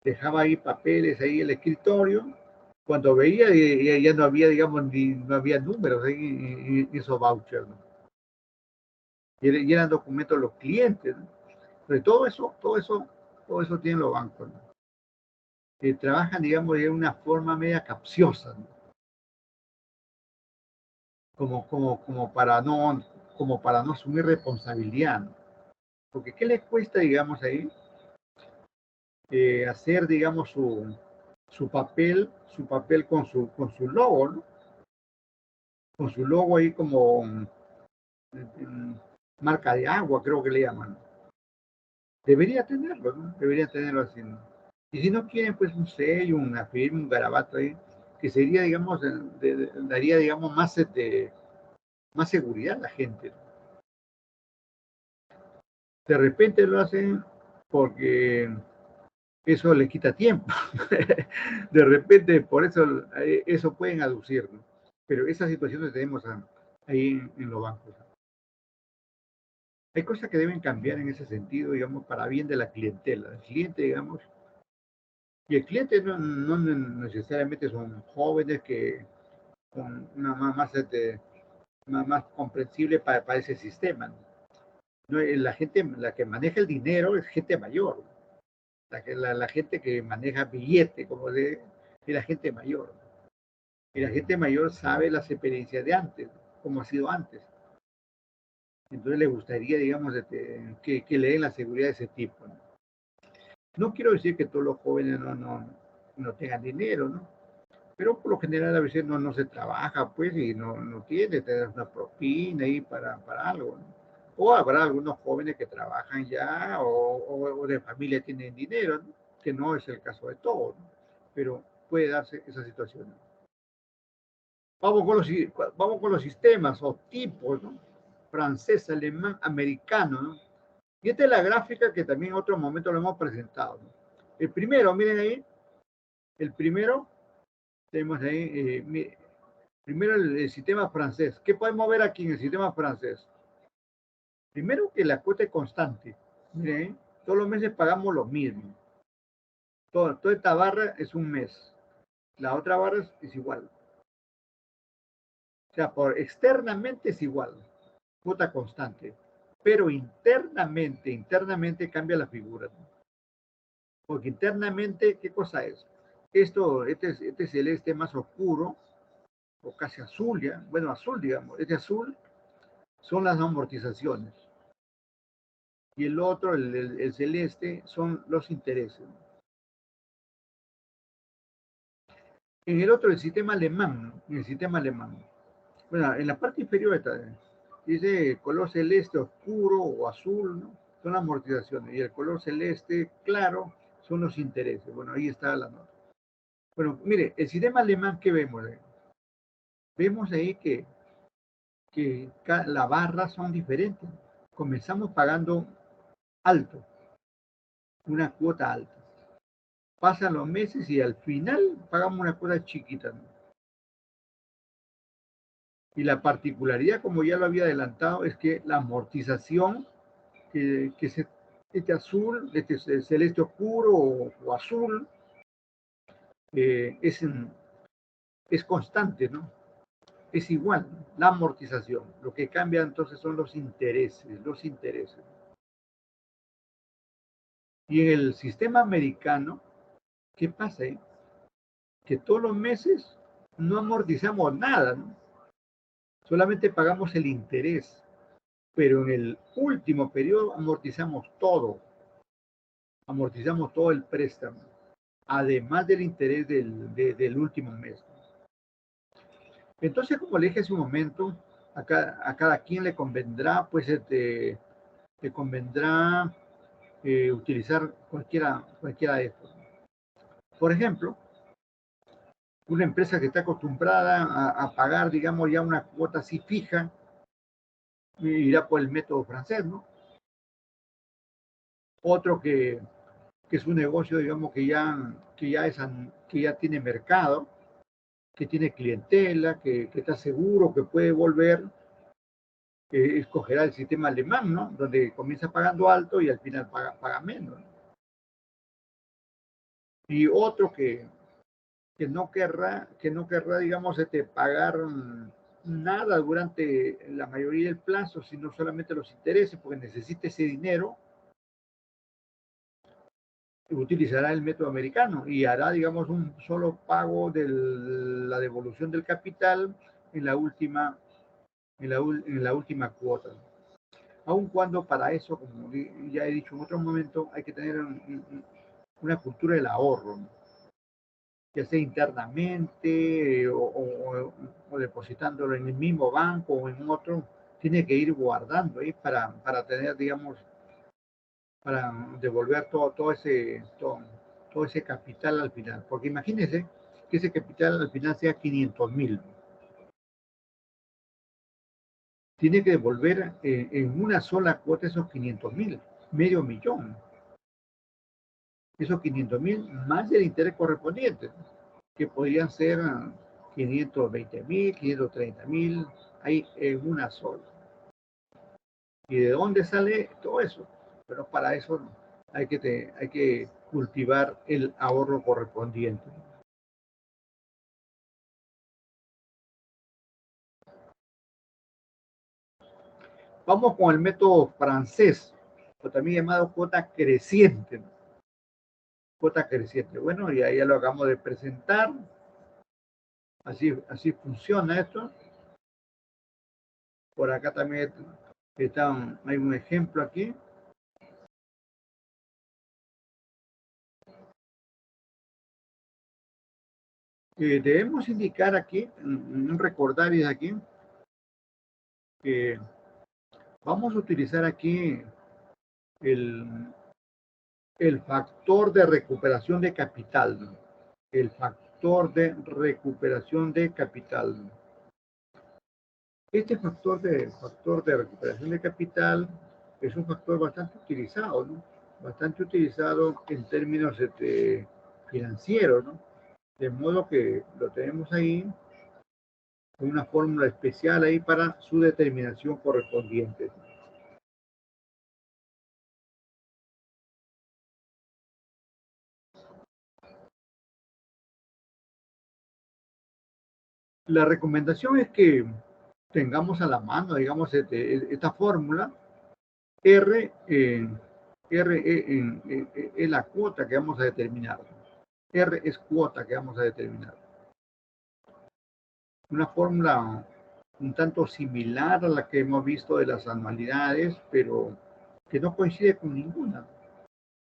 dejaba ahí papeles ahí en el escritorio. Cuando veía, ya no había, digamos, no había números ahí, y esos vouchers, ¿no? Y eran documentos de los clientes, ¿no? Pero todo eso tienen los bancos, ¿no? Que trabajan, digamos, de una forma media capciosa, ¿no? Como para no asumir responsabilidad, ¿no? Porque ¿qué les cuesta, digamos, ahí hacer, digamos, su papel con su logo, ¿no? Con su logo ahí como marca de agua, creo que le llaman. Debería tenerlo, ¿no? Debería tenerlo así, ¿no? Y si no quieren, pues un sello, una firma, un garabato ahí, que sería, digamos, daría, digamos, más seguridad a la gente, ¿no? De repente lo hacen porque eso le quita tiempo. De repente, por eso, eso pueden aducir, ¿no? Pero esas situaciones tenemos ahí en los bancos. Hay cosas que deben cambiar en ese sentido, digamos, para bien de la clientela. El cliente, digamos, y el cliente no necesariamente son jóvenes que con una más comprensible para ese sistema, ¿no? La gente, la que maneja el dinero es gente mayor. La gente que maneja billete, como de, es la gente mayor. Y la gente mayor sabe las experiencias de antes, como ha sido antes. Entonces le gustaría, digamos, que le den la seguridad de ese tipo, ¿no? No quiero decir que todos los jóvenes no tengan dinero, ¿no? Pero por lo general a veces no se trabaja, pues, y no tiene tener una propina ahí para algo, ¿no? O habrá algunos jóvenes que trabajan ya o de familia tienen dinero, ¿no? Que no es el caso de todos, ¿no? Pero puede darse esa situación, ¿no? Vamos con los sistemas o tipos, ¿no? Francés, alemán, americano, ¿no? Y esta es la gráfica que también en otro momento lo hemos presentado, ¿no? El primero, miren ahí, el primero, tenemos ahí, primero el sistema francés. ¿Qué podemos ver aquí en el sistema francés? Primero que la cuota es constante. Miren, todos los meses pagamos lo mismo. Toda esta barra es un mes. La otra barra es igual. O sea, por externamente es igual. Cuota constante. Pero internamente cambia la figura, ¿no? Porque internamente, ¿qué cosa es? Este celeste más oscuro, o casi azul ya, bueno, azul digamos, este azul son las amortizaciones. Y el otro, el celeste, son los intereses. En el otro, el sistema alemán, ¿no? En el sistema alemán. Bueno, en la parte inferior dice color celeste oscuro o azul, ¿no? Son las amortizaciones. Y el color celeste claro son los intereses. Bueno, ahí está la nota. Bueno, mire, el sistema alemán, ¿qué vemos ahí? Vemos ahí que las barras son diferentes. Comenzamos pagando alto, una cuota alta. Pasan los meses y al final pagamos una cuota chiquita, ¿no? Y la particularidad, como ya lo había adelantado, es que la amortización, este azul, este celeste oscuro o azul, eh, es, es constante, ¿no? Es igual, ¿no? La amortización. Lo que cambia entonces son los intereses, los intereses. Y en el sistema americano, ¿qué pasa? Que todos los meses no amortizamos nada, ¿no? Solamente pagamos el interés, pero en el último periodo amortizamos todo el préstamo, además del interés del último mes. Entonces, como le dije hace un momento, a cada quien le convendrá, pues, le convendrá utilizar cualquiera de estos. Por ejemplo, una empresa que está acostumbrada a pagar, digamos, ya una cuota así fija, irá por el método francés, ¿no? Otro que es un negocio, digamos, que ya tiene mercado, que tiene clientela, que está seguro, que puede volver, escogerá el sistema alemán, ¿no? Donde comienza pagando alto y al final paga menos, ¿no? Y otro que no querrá, digamos, pagar nada durante la mayoría del plazo, sino solamente los intereses, porque necesita ese dinero, utilizará el método americano y hará, digamos, un solo pago de la devolución del capital en en la última cuota. Aun cuando para eso, como ya he dicho en otro momento, hay que tener una cultura del ahorro, ¿no? Ya sea internamente o depositándolo en el mismo banco o en otro, tiene que ir guardando ahí para tener, digamos, para devolver todo ese capital al final. Porque imagínense que ese capital al final sea 500.000. Tiene que devolver en una sola cuota esos 500.000, medio millón. Esos 500.000 más el interés correspondiente, que podrían ser 520.000, 530.000, ahí en una sola. ¿Y de dónde sale todo eso? Pero para eso hay que cultivar el ahorro correspondiente. Vamos con el método francés, o también llamado cuota creciente, ¿no? Cuota creciente. Bueno, y ahí ya lo acabamos de presentar. Así funciona esto. Por acá también hay un ejemplo aquí. Debemos indicar aquí, un recordario aquí, que vamos a utilizar aquí el, el factor de recuperación de capital, ¿no? El factor de recuperación de capital, ¿no? Este factor de recuperación de capital es un factor bastante utilizado, ¿no? Bastante utilizado en términos financieros, ¿no? De modo que lo tenemos ahí, una fórmula especial ahí para su determinación correspondiente. La recomendación es que tengamos a la mano, digamos, esta fórmula. R, es la cuota que vamos a determinar. R es cuota que vamos a determinar. Una fórmula un tanto similar a la que hemos visto de las anualidades, pero que no coincide con ninguna,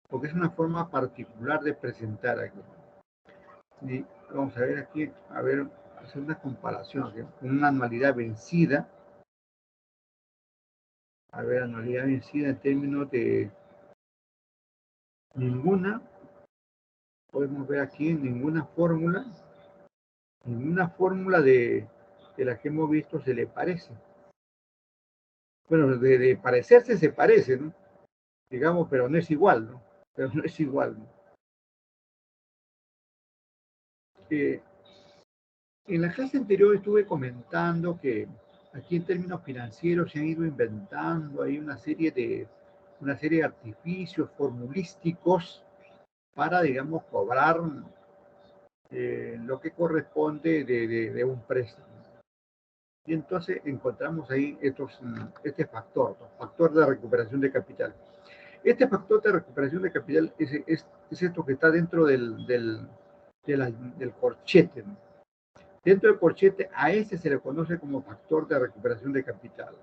porque es una forma particular de presentar aquí. Y vamos a ver aquí, hacer una comparación aquí, con una anualidad vencida. A ver, anualidad vencida en términos de ninguna, podemos ver aquí ninguna fórmula de la que hemos visto se le parece. Bueno, de parecerse se parece, ¿no? Digamos, pero no es igual, ¿no? Pero no es igual, ¿no? Eh, en la clase anterior estuve comentando que aquí en términos financieros se han ido inventando ahí una serie de artificios formulísticos para, digamos, cobrar lo que corresponde de un préstamo. Y entonces encontramos ahí este factor de recuperación de capital. Este factor de recuperación de capital es esto que está dentro del corchete, ¿no? Dentro del corchete, a ese se le conoce como factor de recuperación de capital.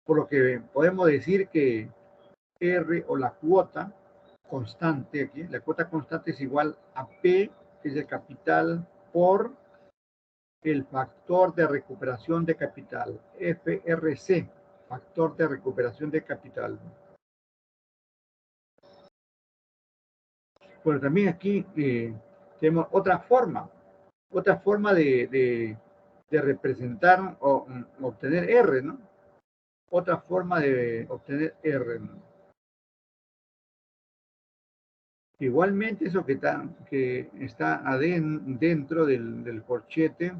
Por lo que podemos decir que R, o la cuota constante aquí, la cuota constante es igual a P, que es el capital, por el factor de recuperación de capital, FRC, factor de recuperación de capital. Bueno, también aquí tenemos otra forma de representar o obtener R, ¿no? Otra forma de obtener R, ¿no? Igualmente, eso que está dentro del corchete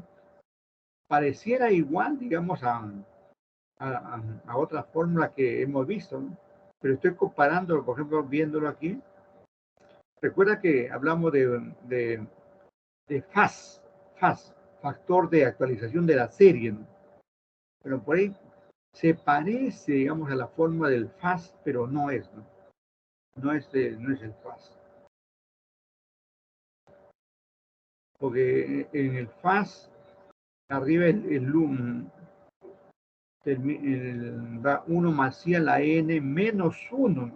pareciera igual, digamos, a otra fórmula que hemos visto, ¿no? Pero estoy comparándolo, por ejemplo, viéndolo aquí. Recuerda que hablamos de FAS, factor de actualización de la serie, ¿no? Pero por ahí se parece, digamos, a la forma del FAS, pero no es, ¿no? No es el FAS. Porque en el FAS, arriba va 1 más I a la N menos 1, ¿no?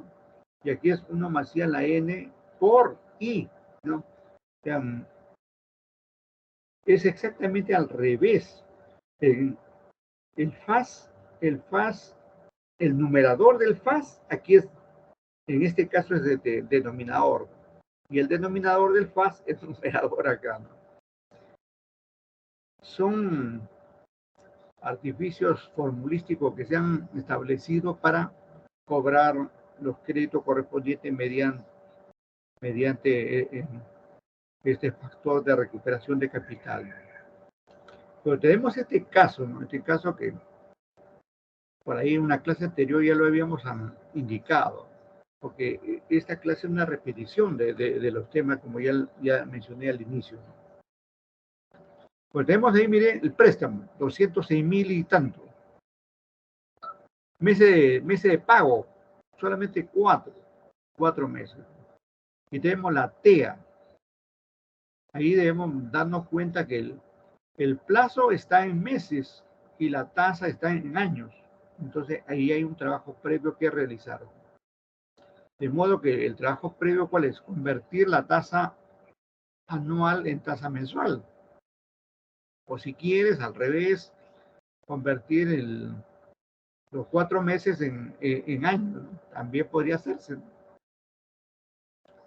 Y aquí es 1 más I a la N por I, ¿no? O sea, es exactamente al revés. El, el FAS, el FAS, el numerador del FAS, aquí es, en este caso es de denominador. Y el denominador del FAS es numerador acá, ¿no? Son artificios formulísticos que se han establecido para cobrar los créditos correspondientes mediante este factor de recuperación de capital. Pero tenemos este caso, ¿no? Este caso que por ahí en una clase anterior ya lo habíamos indicado, porque esta clase es una repetición de los temas, como ya mencioné al inicio. Pues tenemos ahí, mire, el préstamo, 206,000 y tanto. Meses de pago, solamente 4 meses. Y tenemos la TEA. Ahí debemos darnos cuenta que el plazo está en meses y la tasa está en años. Entonces ahí hay un trabajo previo que realizar. De modo que el trabajo previo, ¿cuál es? Convertir la tasa anual en tasa mensual. O si quieres, al revés, convertir los 4 meses en años, ¿no? También podría hacerse, ¿no?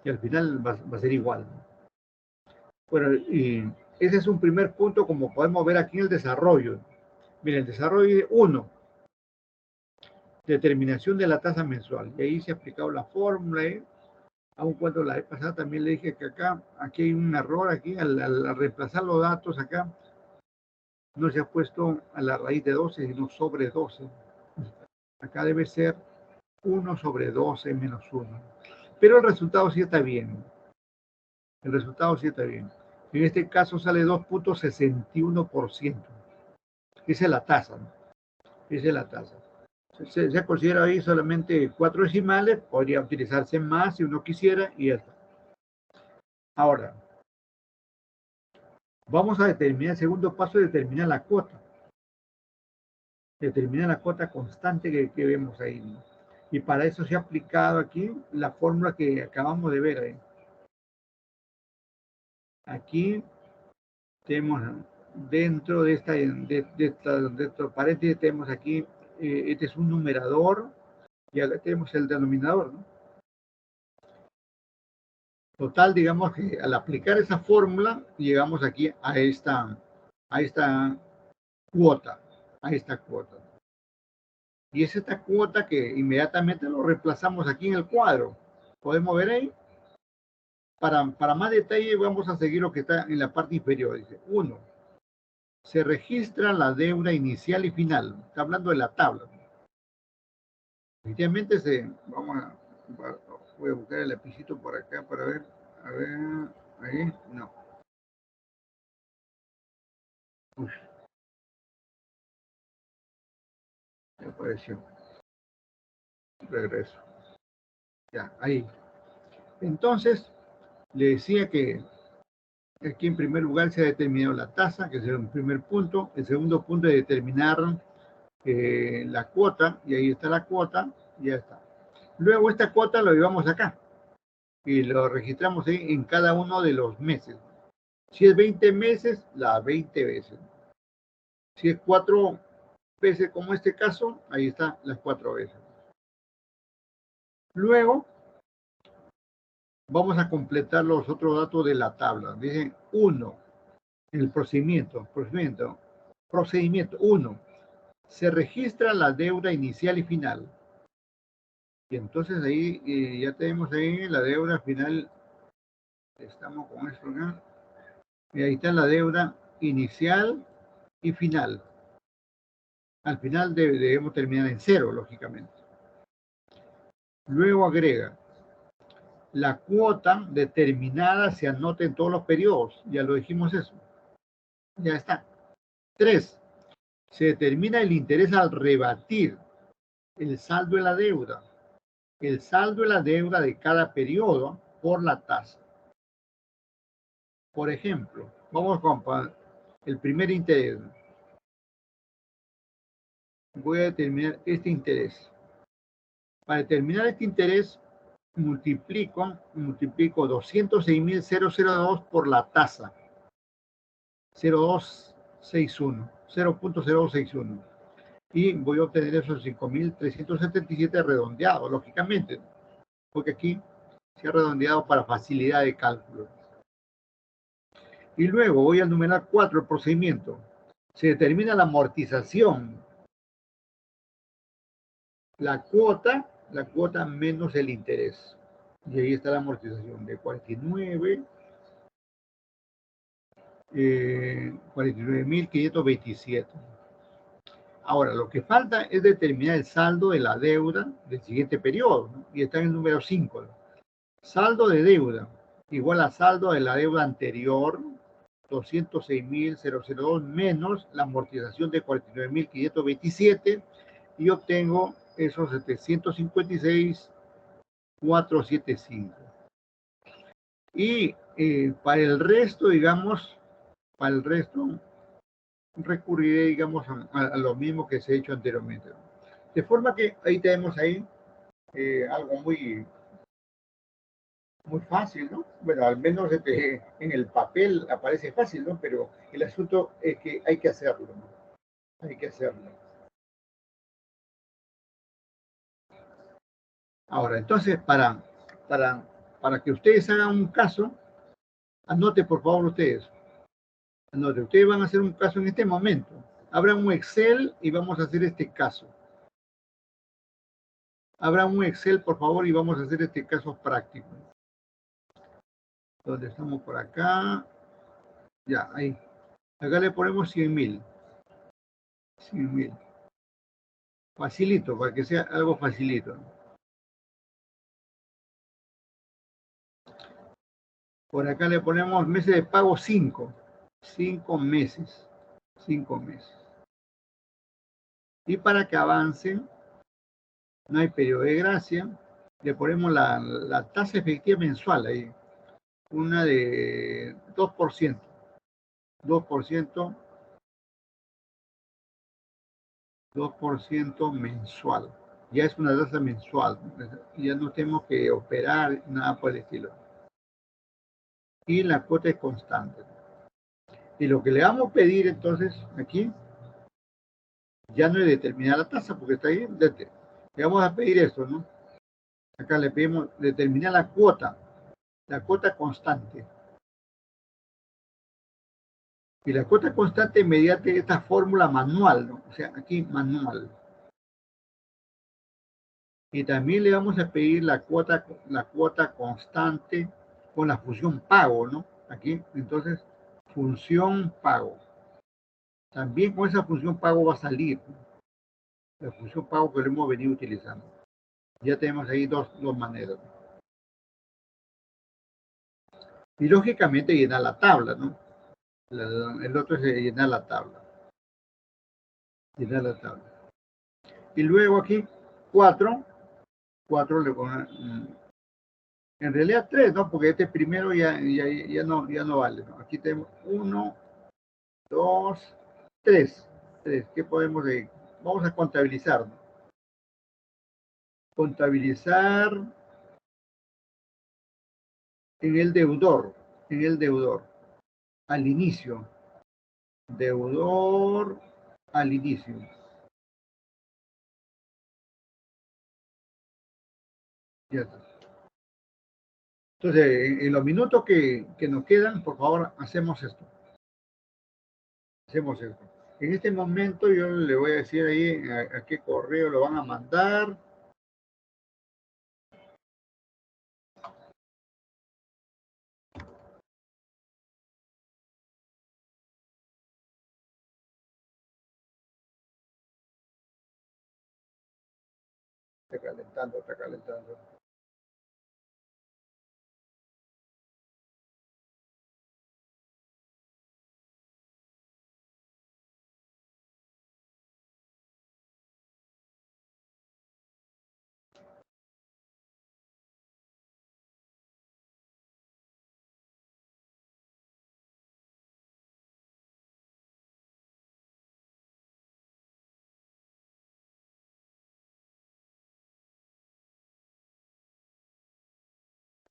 Y al final va a ser igual, ¿no? Bueno, y ese es un primer punto, como podemos ver aquí en el desarrollo. Mira, el desarrollo 1, determinación de la tasa mensual. Y ahí se ha aplicado la fórmula, aun cuando la vez pasada también le dije que aquí hay un error, aquí al reemplazar los datos acá, no se ha puesto a la raíz de 12, sino sobre 12. Acá debe ser 1 sobre 12 menos 1. Pero el resultado sí está bien. El resultado sí está bien. En este caso sale 2.61%. Esa es la tasa, ¿no? Esa es la tasa. Se ha considerado ahí solamente 4 decimales, podría utilizarse más si uno quisiera y ya está. Ahora, vamos a determinar, el segundo paso es determinar la cuota. Determinar la cuota constante que vemos ahí, ¿no? Y para eso se ha aplicado aquí la fórmula que acabamos de ver ahí. Aquí tenemos dentro de estos paréntesis, tenemos aquí, este es un numerador y acá tenemos el denominador, ¿no? Total, digamos que al aplicar esa fórmula, llegamos aquí a esta cuota, a esta cuota. Y es esta cuota que inmediatamente lo reemplazamos aquí en el cuadro. Podemos ver ahí. Para más detalle vamos a seguir lo que está en la parte inferior. Dice, 1. Se registra la deuda inicial y final. Está hablando de la tabla. Efectivamente, voy a buscar el lapicito por acá para ver. A ver, ahí, no. Uf, me apareció. Regreso. Ya, ahí. Entonces, le decía que aquí en primer lugar se ha determinado la tasa, que es el primer punto. El segundo punto es determinar la cuota, y ahí está la cuota, y ya está. Luego esta cuota lo llevamos acá y lo registramos ahí en cada uno de los meses. Si es 20 meses, las 20 veces. Si es 4 veces como este caso, ahí está las 4 veces. Luego vamos a completar los otros datos de la tabla. Dicen 1, el procedimiento. 1. Se registra la deuda inicial y final. Y entonces ahí ya tenemos ahí la deuda final. Estamos con esto acá. Y ahí está la deuda inicial y final. Al final debemos terminar en 0, lógicamente. Luego agrega, la cuota determinada se anota en todos los periodos. Ya lo dijimos eso. Ya está. 3. Se determina el interés al rebatir el saldo de la deuda. El saldo de la deuda de cada periodo por la tasa. Por ejemplo, vamos con el primer interés. Voy a determinar este interés. Para determinar este interés, multiplico 206,002 por la tasa. 0.0261. Y voy a obtener esos 5,377 redondeados, lógicamente, porque aquí se ha redondeado para facilidad de cálculo. Y luego voy al numeral 4, el procedimiento. Se determina la amortización. La cuota menos el interés. Y ahí está la amortización de 49.527. Ahora, lo que falta es determinar el saldo de la deuda del siguiente periodo, ¿no? Y está en el número 5, ¿no? Saldo de deuda igual a saldo de la deuda anterior, 206.002 menos la amortización de 49.527 y obtengo esos 756.475. Y para el resto, digamos, para el resto recurriré, digamos, a lo mismo que se ha hecho anteriormente. De forma que ahí tenemos ahí algo muy, muy fácil, ¿no? Bueno, al menos en el papel aparece fácil, ¿no? Pero el asunto es que hay que hacerlo, ¿no? Hay que hacerlo. Ahora, entonces, para que ustedes hagan un caso, anote por favor ustedes. Anote, ustedes van a hacer un caso en este momento. Habrá un Excel y vamos a hacer este caso. Habrá un Excel, por favor, y vamos a hacer este caso práctico. Donde estamos por acá. Ya, ahí. Acá le ponemos 100.000. 100.000. Facilito, para que sea algo facilito. Por acá le ponemos meses de pago 5. 5 meses. 5 meses. Y para que avancen, no hay periodo de gracia, le ponemos la tasa efectiva mensual ahí. Una de 2%. 2%. 2% mensual. Ya es una tasa mensual. Ya no tenemos que operar nada por el estilo. Y la cuota es constante. Y lo que le vamos a pedir entonces aquí, ya no es determinar la tasa, porque está ahí. Le vamos a pedir esto, ¿no? Acá le pedimos determinar la cuota constante. Y la cuota constante mediante esta fórmula manual, ¿no? O sea, aquí manual. Y también le vamos a pedir la cuota constante con la función pago, ¿no? Aquí, entonces, función pago. También con esa función pago va a salir, ¿no? La función pago que lo hemos venido utilizando. Ya tenemos ahí dos maneras. Y lógicamente llenar la tabla, ¿no? El otro es llenar la tabla. Llenar la tabla. Y luego aquí, 4 le ponemos, en realidad 3, ¿no? Porque este primero ya no vale, ¿no? Aquí tenemos 1, 2, 3. ¿Qué podemos decir? Vamos a contabilizar, ¿no? Contabilizar en el deudor, al inicio. Deudor al inicio. Ya está. Entonces, en los minutos que nos quedan, por favor, hacemos esto. Hacemos esto. En este momento yo le voy a decir ahí a qué correo lo van a mandar. Está calentando, está calentando.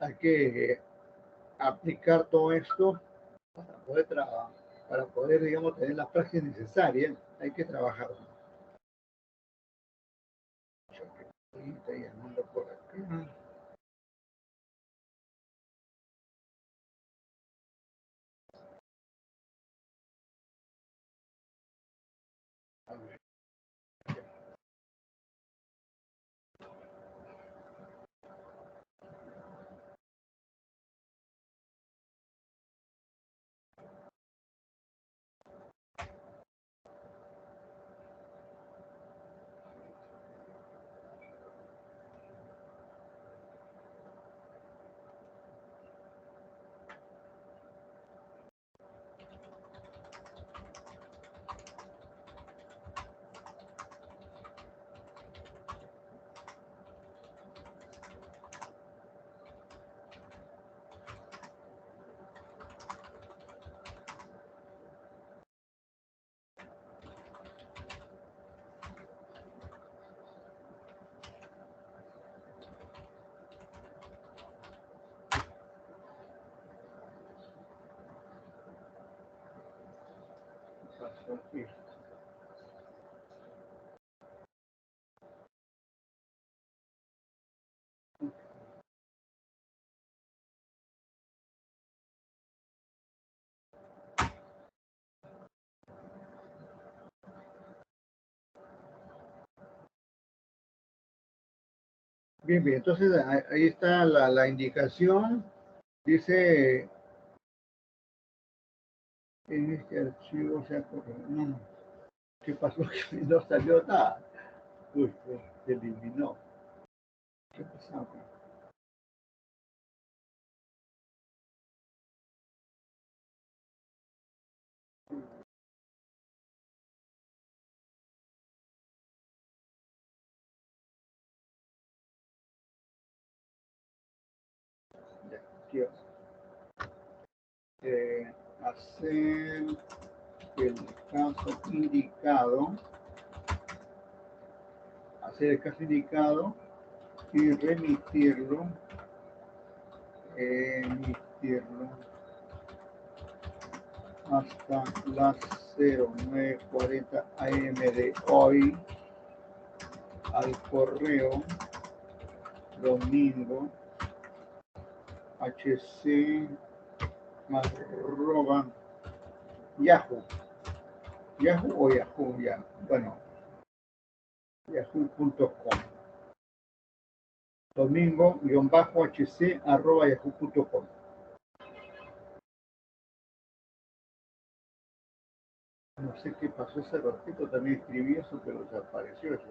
Hay que aplicar todo esto para poder, digamos, tener la práctica necesaria. Hay que trabajar. Está llamando por acá. A ver. esto. Bien, bien, entonces ahí está la indicación. Dice, en este archivo se ha corregido. No, ¿qué pasó? Que no salió nada. Uy, se eliminó. ¿Qué pasaba? Ya, aquí hacer el caso indicado, hacer el caso indicado y emitirlo hasta las 09:40 AM de hoy al correo domingo hc arroba yahoo o yahoo ya bueno yahoo.com domingo-hc arroba yahoo.com. No sé qué pasó ese ratito, también escribí eso, pero desapareció eso.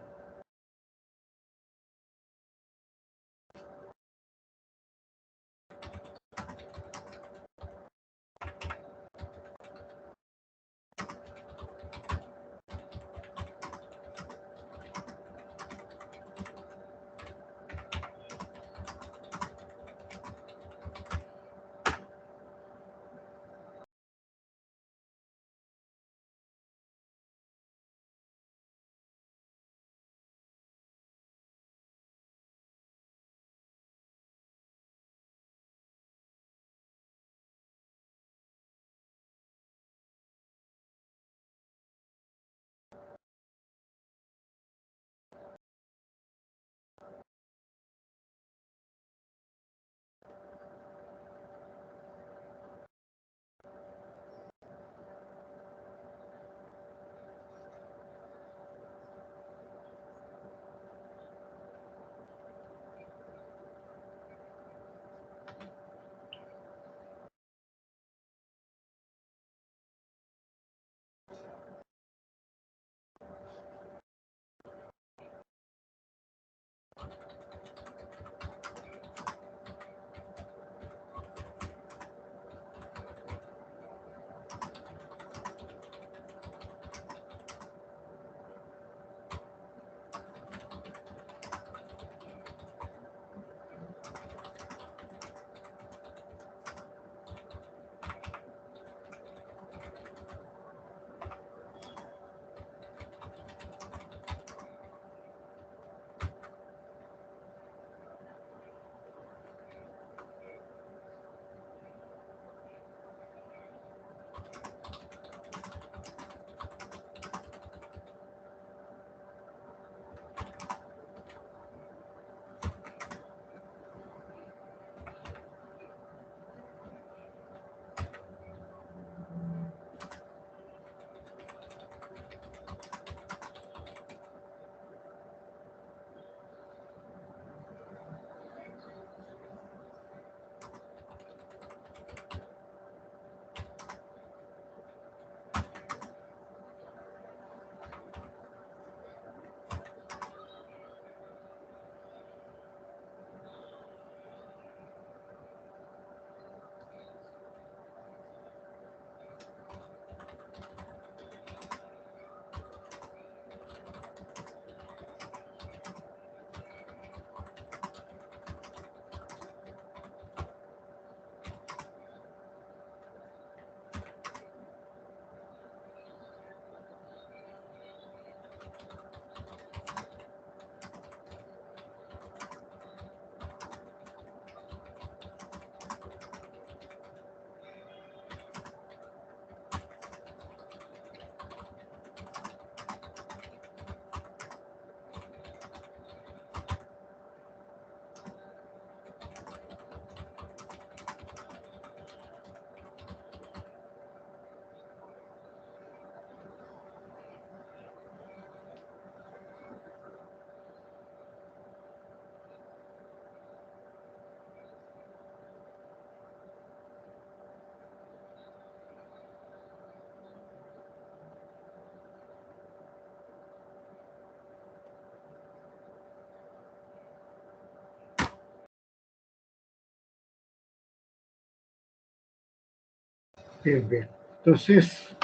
Bien, bien. Entonces,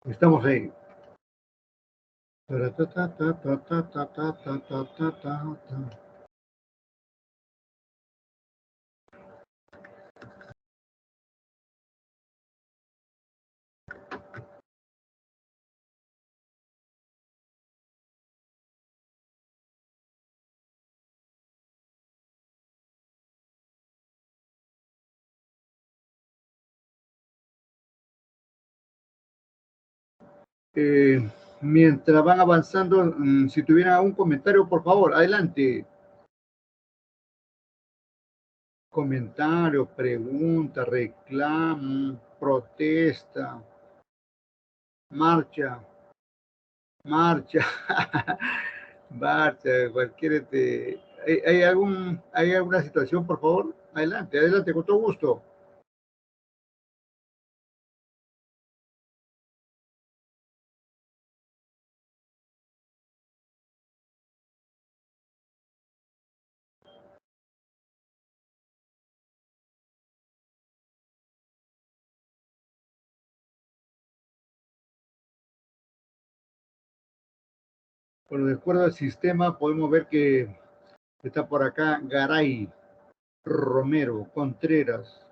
estamos ahí. Mientras van avanzando, si tuvieran algún comentario, por favor, adelante. Comentario, pregunta, reclamo, protesta, marcha, marcha, marcha, cualquier ¿hay alguna situación, por favor? Adelante, adelante, con todo gusto. Bueno, de acuerdo al sistema, podemos ver que está por acá Garay, Romero, Contreras,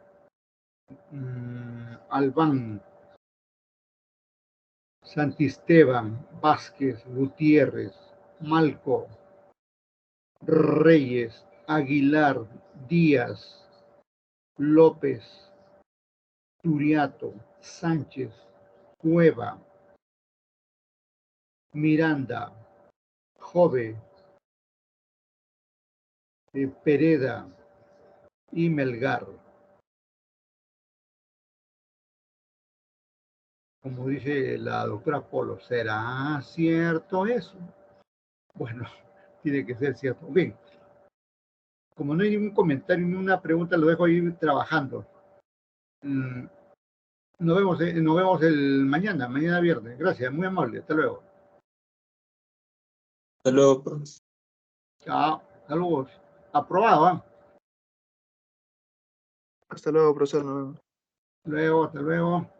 Albán, Santisteban, Vázquez, Gutiérrez, Malco, Reyes, Aguilar, Díaz, López, Turiato, Sánchez, Cueva, Miranda, Jove, Pereda y Melgar. Como dice la doctora Polo, ¿será cierto eso? Bueno, tiene que ser cierto. Bien, como no hay ningún comentario ni una pregunta, lo dejo ir trabajando. Mm, nos vemos el mañana viernes. Gracias, muy amable. Hasta luego. Hasta luego, profe. Chao. Saludos. Aprobado, ¿eh? Hasta luego, profesor. Nos vemos. Luego, hasta luego.